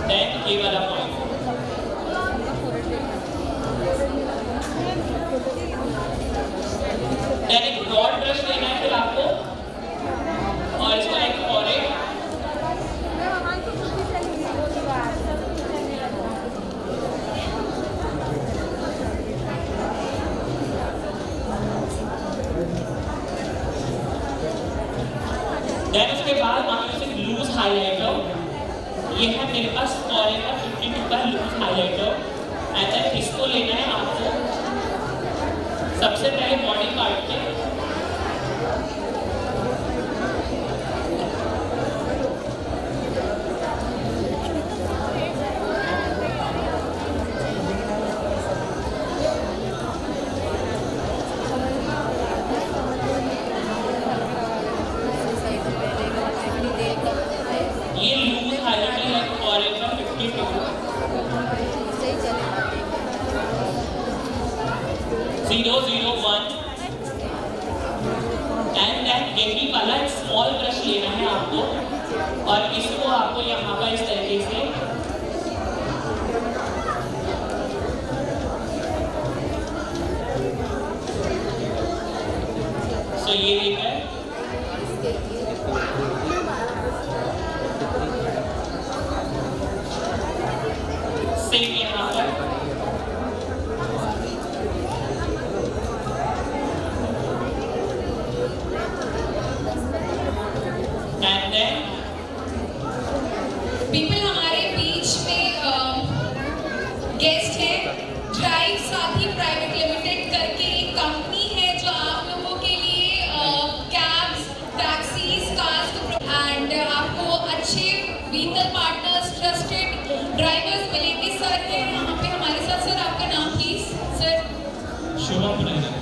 देन ये वाला पॉइंट। देन एक ब्रॉड ब्रश लेना है फिर आपको और इसको एक फॉरहेड देन उसके बाद हम यूजिंग लूज हाइलाइटर। ये है मेरे पास फॉरेन का 52 का लूज हाइलाइटर। एंड देन इसको लेना है आपको सबसे पहले बॉडी पार्ट के और इसको आपको यहाँ पर इस तरीके से तो ये लेकर सेम यहाँ पर एंड देन पीपल हमारे बीच में गेस्ट है ड्राइव साथी प्राइवेट लिमिटेड करके एक कंपनी है जो आप लोगों के लिए कैब्स टैक्सीज कार्स एंड आपको अच्छे व्हीकल पार्टनर्स ट्रस्टेड ड्राइवर्स मिलेंगे। सर है यहाँ पे हमारे साथ। सर आपका नाम प्लीज। सर शुभम पुनेजा।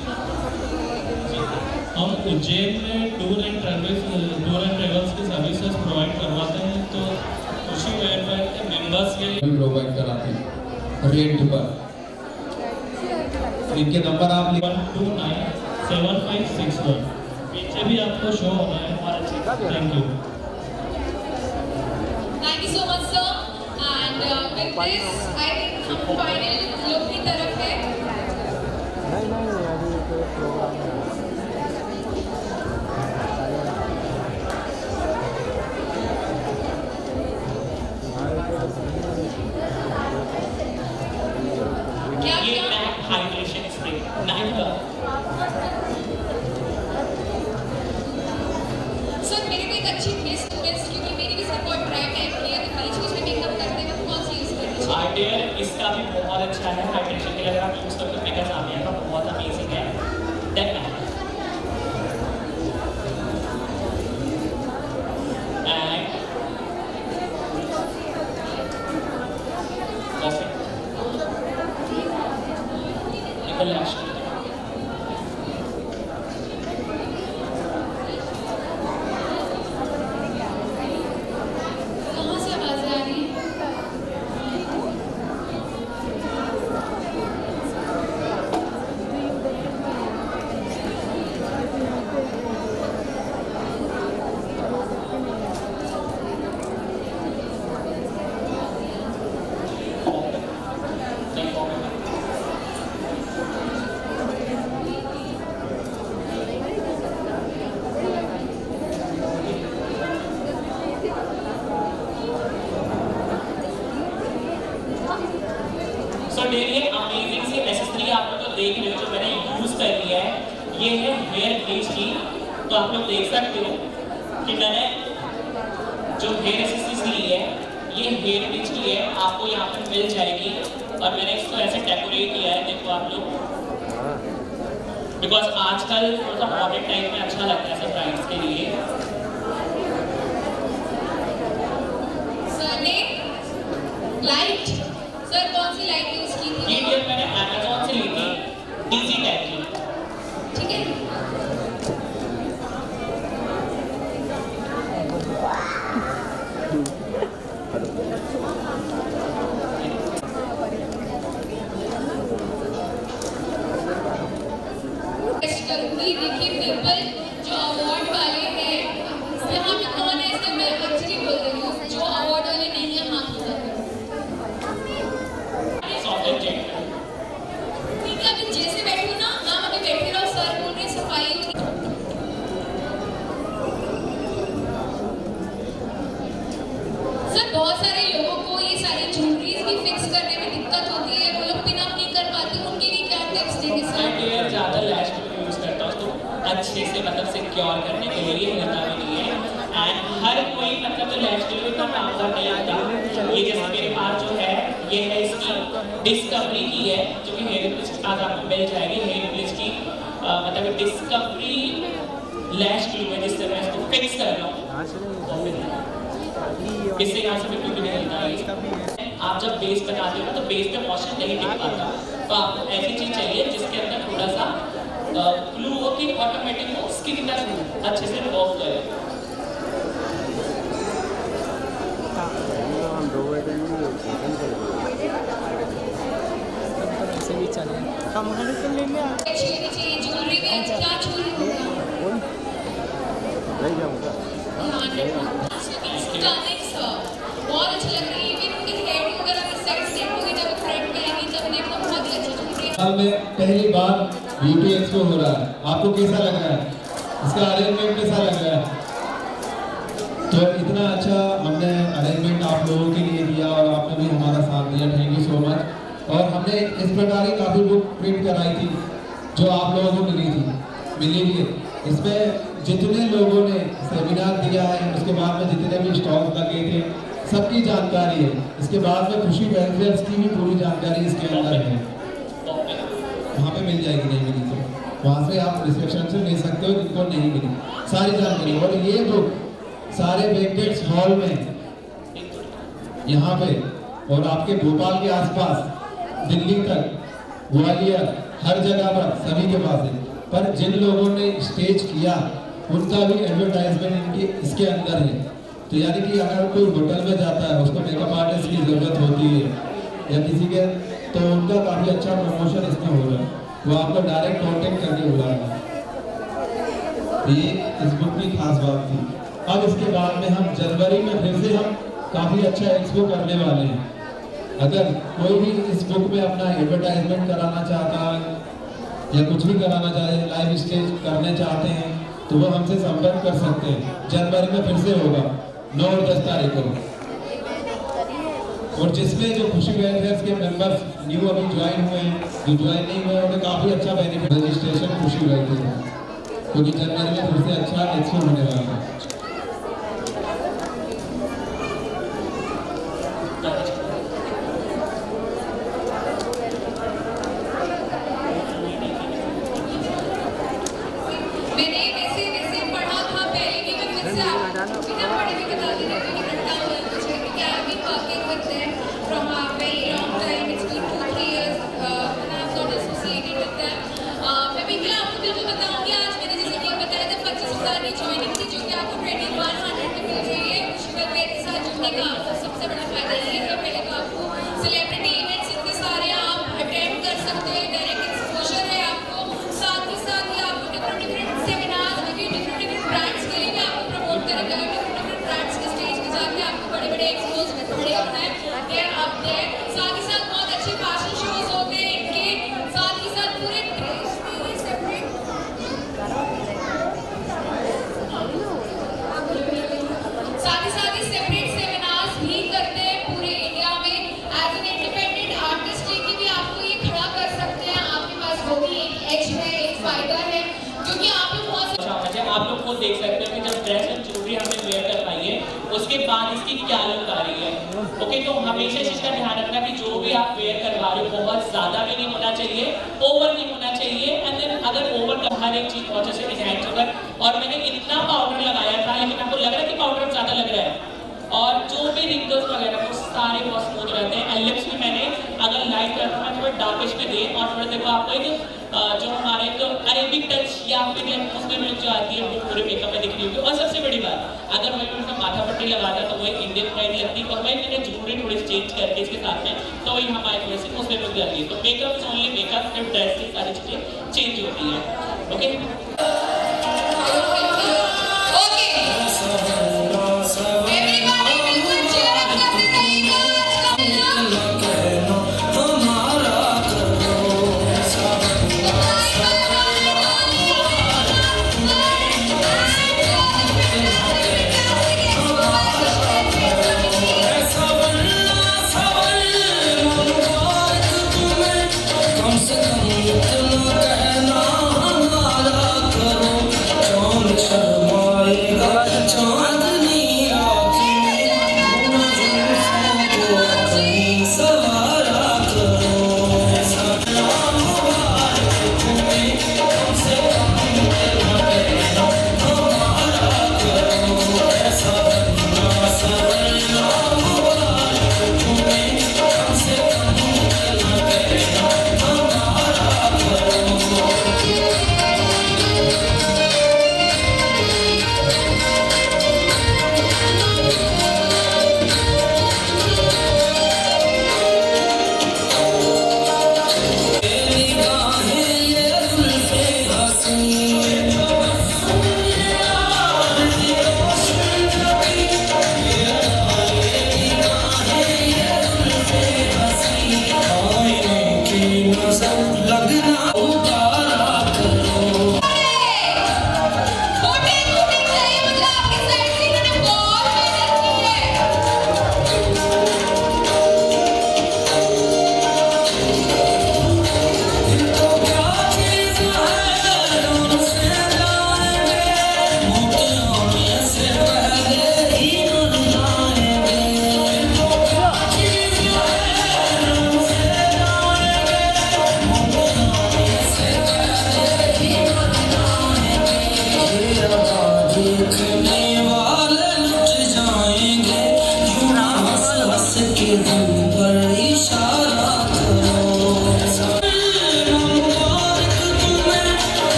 हम उज्जैन में टूर एंड ट्रेवल्स की सर्विसेज प्रोवाइड करवाते हैं, तो उसी वेलफेयर के मेंबर्स के लिए प्रोवाइड कराते हैं रेंट पर। इनके नंबर आप 1297561 पीछे भी आपको शो होना है और अच्छे। Thank you. Thank you so much sir. And with this I think हम फाइनल लुक की तरफ है। क्या ये क्या मैक हाइड्रेशन स्प्रे नाइट का। सर मेरे को एक अच्छी बेस्ट क्योंकि मेरी भी सर बहुत ड्राई टाइप की है, तो बीच में मेकअप करते हैं कौन सी यूज करनी चाहिए? आइडियल इसका भी बहुत अच्छा है हाइड्रेशन के लिए, अगर आप यूज करते हो मेगा सामिया का बहुत अमेजिंग है। देन एंड कॉफी निकल एक्शन कहाँ से आवाज़ें आ रही हैं? सो ये अमेजिंग सी एसेसरी आप लोग जो देख रहे हो, जो मैंने यूज कर लिया है, ये है हेयर ब्लीच की। तो आप लोग देख सकते हो कि मैंने जो हेयर एसेसरीज ली है, ये हेयर ब्लीच की है, आपको यहाँ पर मिल जाएगी। और मैंने इसको ऐसे डेकोरेट किया है, देखो आप लोग, बिकॉज आजकल थोड़ा सा मॉडर्न टाइप में अच्छा लगता है सरप्राइज के लिए। सर ने लाइट, सर कौन सी लाइट यूज की थी? ये डियर मैंने अमेजोन से ली थी, डीजी टाइप की। ठीक है। करूंगी। देखिए पीपल जो अवार्ड वाले हैं यहाँ पे कौन है, इसलिए मैं एक्चुअली बोल रही हूँ, जो अवार्ड वाले नहीं है हाथ उठाओ। Soft and gentle. ठीक है, अभी जैसे बैठी हूँ ना, आप अभी बैठे रहो, सर बोल रहे सफाई। सर बहुत सारे लोगों को ये सारी ज्वेलरीज भी फिक्स करने में दिक्कत होती है, वो लोग पिन अप नहीं कर पाते, उनके लिए क्या टिप्स देंगे मैं सर? डियर ज़्यादा लैश यूज करता हूँ, उसको अच्छे से मतलब सिक्योर करने के लिए हिलता भी नहीं है। एंड हर कोई मतलब जो लैश के लिए इतना काम कर नहीं आता। ये जैसे मेरे पास जो है, ये है इसकी डिस्कवरी की है, जो कि हेयर ब्लीच के साथ आपको मिल जाएगी। हेयर ब्लीच की मतलब डिस्कवरी लैश क्लू है, जिससे मैं इसको फिक्स कर रहा हूँ। इससे यहाँ से बिल्कुल भी नहीं हिलता है। आप जब बेस बनाते हो ना, तो बेस पे मॉइस्चर नहीं टिक पाता, तो आपको ऐसी चीज चाहिए जिसके अंदर थोड़ा सा ग्लू हो कि ऑटोमेटिक वो स्किन तक अच्छे से रिवॉल्व करे। चाहिए ज्वेलरी भी क्या ज्वेलरी? ध्यान रखना। स्टनिंग सर, बहुत अच्छी लग रही है। इवन उनके हेड वगैरह की सेट सेट होगी जब फ्रंट में आएंगी तब देखना बहुत ही अच्छी चुनरी है। साल में पहली बार ब्यूटी एक्सपो हो रहा है, आपको कैसा लग रहा है? इसका अरेंजमेंट कैसा लग रहा है? तो इतना अच्छा हमने अरेंजमेंट आप लोगों के लिए दिया और आपने भी हमारा साथ दिया, थैंक यू सो मच। और हमने इस प्रकार की काफ़ी बुक प्रिंट कराई थी जो आप लोगों को मिली थी। इसमें जितने लोगों ने सेमिनार दिया है, उसके बाद में जितने भी स्टॉल्स लगे थे, सबकी जानकारी है। इसके बाद में खुशी वेलफेयर की भी पूरी जानकारी इसके अंदर है। वहाँ पे मिल जाएगी, नहीं मिली तो वहाँ से आप रिसेप्शन से ले सकते हो, जिनको नहीं मिली सारी जानकारी। और ये बुक सारे बैंकेट्स हॉल में यहाँ पे और आपके भोपाल के आसपास दिल्ली तक, ग्वालियर, हर जगह पर सभी के पास है। पर जिन लोगों ने स्टेज किया उनका भी एडवर्टाइजमेंट इनके इसके अंदर है। तो यानी कि अगर कोई होटल में जाता है, उसको मेकअप आर्टिस्ट की ज़रूरत होती है या किसी के, तो उनका काफ़ी अच्छा प्रमोशन इसमें हो रहा है। वो आपको डायरेक्ट कॉन्टेक्ट करके बुलाएगा। ये इस बुक की खास बात थी। अब इसके बाद में हम जनवरी में फिर से हम काफ़ी अच्छा एक्सपो करने वाले हैं। अगर कोई भी इस बुक में अपना एडवर्टाइजमेंट कराना चाहता है या कुछ भी कराना चाहे, लाइव स्टेज करने चाहते हैं, तो वो हमसे संपर्क कर सकते हैं। जनवरी में फिर से होगा 9 और 10 तारीख को। और जिसमें जो खुशी वेलफेयर के मेंबर्स न्यू अभी ज्वाइन हुए हैं, जो ज्वाइन नहीं हुए उन्हें काफ़ी अच्छा बेनिफिट रजिस्ट्रेशन खुशी वेलफेयर, क्योंकि जनवरी में फिर से अच्छा एक्सपो होने वाला है। मैंने वैसे पढ़ा था पहले कि मैं फिर से आपको बिना पढ़े भी बता दी थी कि रट्टा हुआ है कुछ है कि I been working with them from a very long time. It's been 2-3 years and I have got associated with them। मैं बिल्कुल आपको बिल्कुल बताऊंगी। आज मैंने जैसे कि बताया था 25,000 की ज्वाइनिंग थी, जो कि आपको 2100 में मिल रही है। खुशी वेलफेयर के साथ जुड़ने का सबसे बड़ा फायदा ये है, पहले तो आपको सेलिब्रिटी इवेंट्स इतने सारे आप अटेंड कर सकते हैं, डायरेक्ट एक्सपोजर है आपको। साथ ही साथ ये आपको डिफरेंट सेमिनार्स में भी डिफरेंट ब्रांड्स के लिए भी आपको प्रमोट करेगा। डिफरेंट ब्रांड्स के स्टेज पे जाके आपको बड़े एक्सपोज में खड़े होना है। There up there. साथ ही साथ बहुत अच्छे फैशन शोज होते हैं इनके। साथ ही साथ पूरे ड्रेस में ये सेपरेट सेपरेट सेमिनार्स भी करते हैं पूरे इंडिया में। एज एन इंडिपेंडेंट आर्टिस्ट लेके भी आपको ये खड़ा कर सकते हैं। आपके पास वो भी एक एज है, एक फायदा है, क्योंकि आप लोग बहुत आप लोग खुद देख सकते हैं कि जब ड्रेस एंड ज्वेलरी हमने वेयर कर पाई है, उसके बाद इसकी क्या लुक आ रही है। ओके, तो हमेशा इस चीज़ का ध्यान रखना कि जो भी आप वेयर करवा रहे हो बहुत ज़्यादा भी नहीं होना चाहिए, ओवर नहीं होना चाहिए। एंड देन अगर ओवर का हर एक चीज़ बहुत अच्छे से एनहांस होकर, और मैंने इतना पाउडर लगाया था लेकिन आपको लग रहा है कि पाउडर ज़्यादा लग रहा है, और जो भी रिंकल्स वगैरह वो सारे बहुत स्मूथ रहते हैं। लिप्स भी मैंने अगर लाइट करता हूँ थोड़ा डार्किश में दे, और थोड़ा देखो आपको एक जो हमारे एक अरेबिक टच या फिर उसमें लुक जो आती है वो पूरे मेकअप में दिख रही होगी। और सबसे बड़ी बात, अगर वही मैं उसका माथा पट्टी लगाता तो वही इंडियन प्राइड लगती, और वही मैंने ज्वेलरी थोड़ी चेंज करके इसके साथ में, तो वही हमारे थोड़ी सी उसमें लुक जाती है। तो मेकअप इज ओनली मेकअप, फिर ड्रेस की सारी चीज़ें चेंज होती है। ओके, कम से कम इतना कहना हमारा करो।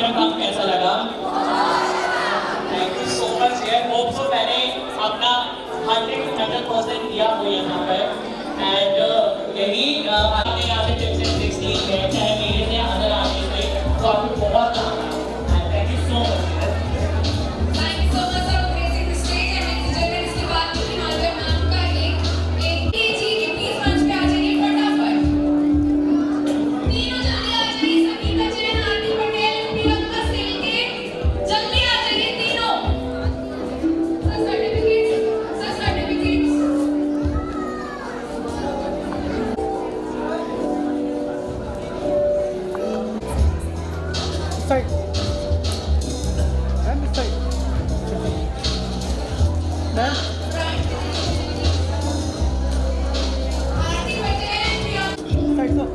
मेरा काम कैसा लगा? थैंक यू सो मच यार। होप सो मैंने अपना 100% दिया हो यहाँ पर। एंड यही आपने यहाँ से टिप्स एंड ट्रिक्स ली है, चाहे मेरे से अदर आगे से, तो आपको बहुत काम आया। And thank you so much यार। Thank you so much for gracing the stage and ladies and gentlemen, इसके बाद में हिमालय मैम का एक जी प्लीज मंच पे आ जाइए फटाफट। तीनों जल्दी आ जाइए, संगीता जैन, आरती पटेल, प्रियंका सिल्के, जल्दी आ जाइए तीनों। Sir certificates. Aarti Patel, Priyanka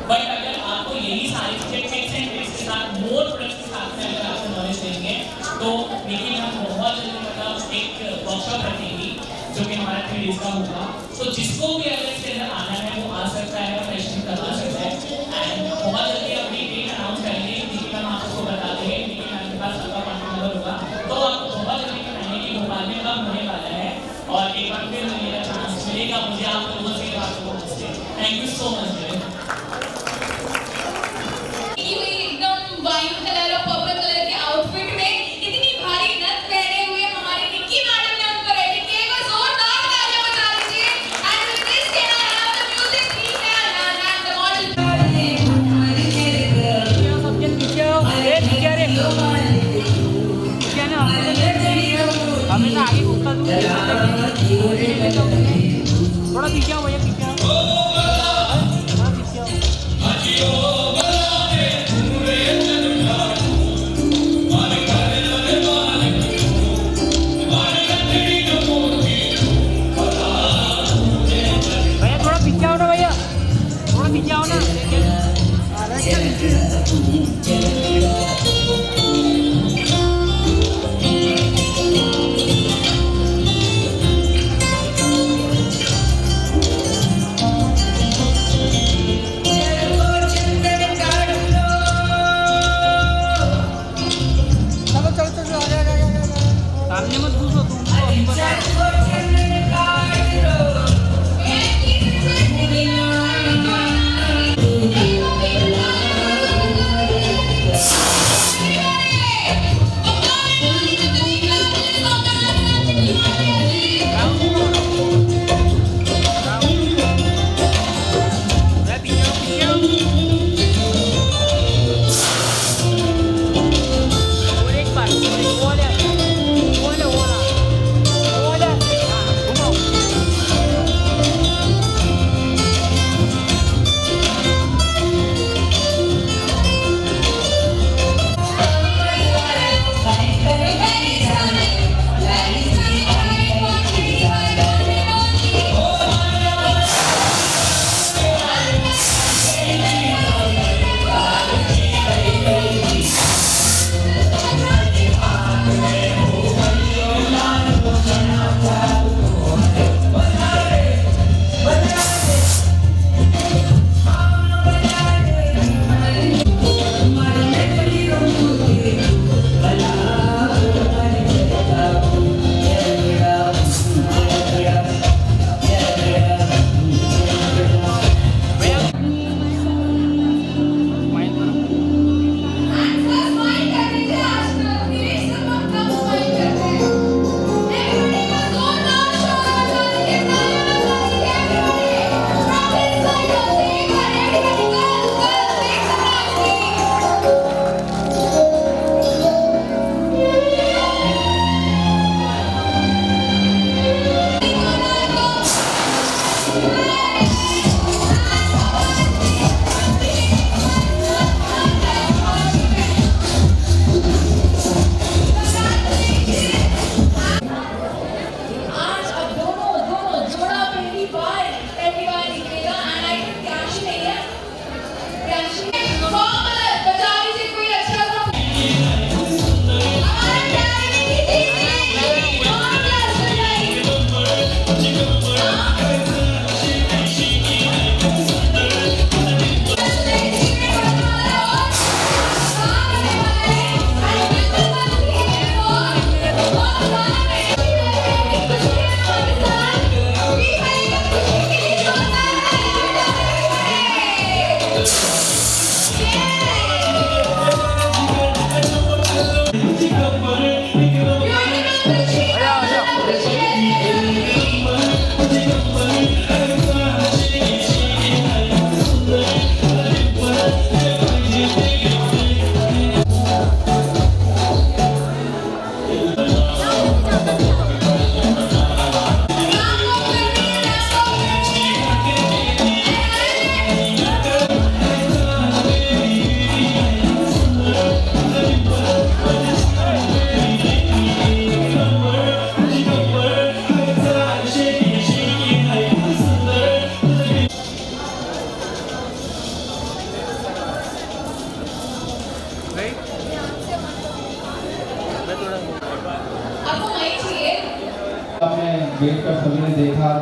but अगर आपको यही सारी चीजें टिप्स एंड ट्रिक्स के साथ मोर ट्रिक्स के साथ में अगर आपको नॉलेज देंगे तो देखिए हम बहुत जल्दी मतलब एक वर्कशॉप रखेंगे जो कि हमारा 3 डेज का होगा। तो जिसको भी अगर इसके अंदर आना है वो आ सकता है, फ्रेशनिंग करवा सकता है। एंड बहुत जल्दी अपनी डेट अनाउंस करेंगे, क्योंकि हम आपको बता देंगे क्योंकि आपके पास सबका कॉन्टैक्ट नंबर होगा। तो आपको बहुत जल्दी बताएंगे कि भोपाल में कब होने वाला है और एक बार फिर मेरा चांस मिलेगा मुझे आप लोगों से बात करने से। Thank you so much. एकदम वाइन कलर और पर्पल कलर के आउटफिट में इतनी भारी नथ पहने हुए हमारी निक्की मैडम ने उनको रेडी किया। एक बार जोरदार तालियां बजा दीजिए। And with this can I have the music please and the model. Subject पीछे हो, ए पीछे रे पीछे ना, हमें तो आगे घुसता तू थोड़ा पीछे हो भैया, पीछे हो थोड़ा पीछे हो। भैया थोड़ा पीछे आओ ना, भैया थोड़ा पीछे आओ ना।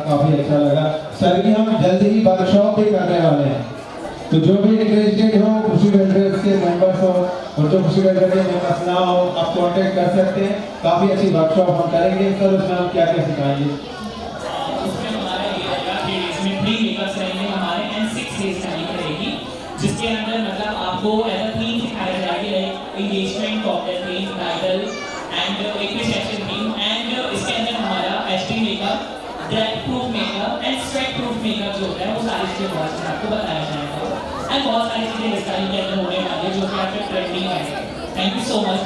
काफी अच्छा लगा। सर की हम जल्द ही वर्कशॉप भी करने वाले हैं, तो जो भी इंटरेस्टेड हो, खुशी वेल्डर्स के मेंबर्स हो और जो खुशी वेल्डर के मेंबर्स ना हो, आप कांटेक्ट कर सकते हैं। काफी अच्छी वर्कशॉप हम करेंगे। सर उसमें हम क्या क्या सिखाएंगे? उसमें हमारा ये रहेगा 3 डेज में 3 मेकअप्स रहेंगे हमारे एंड 6 डेज का वीक रहेगी, जिसके अंदर मतलब आपको एज अ थीम सिखाया जाएगा like engagement, cocktail theme, bridal and एक रिसेप्शन थीम। एंड इसके अंदर हमारा HD makeup, drag proof makeup and sweat proof makeup जो होता है वो सारी चीज़ें बहुत से आपको बताया जाएगा एंड बहुत सारी चीज़ें इस टाइम के अंदर होने वाली है जो कि आपके ट्रेंडिंग है। Thank you so much.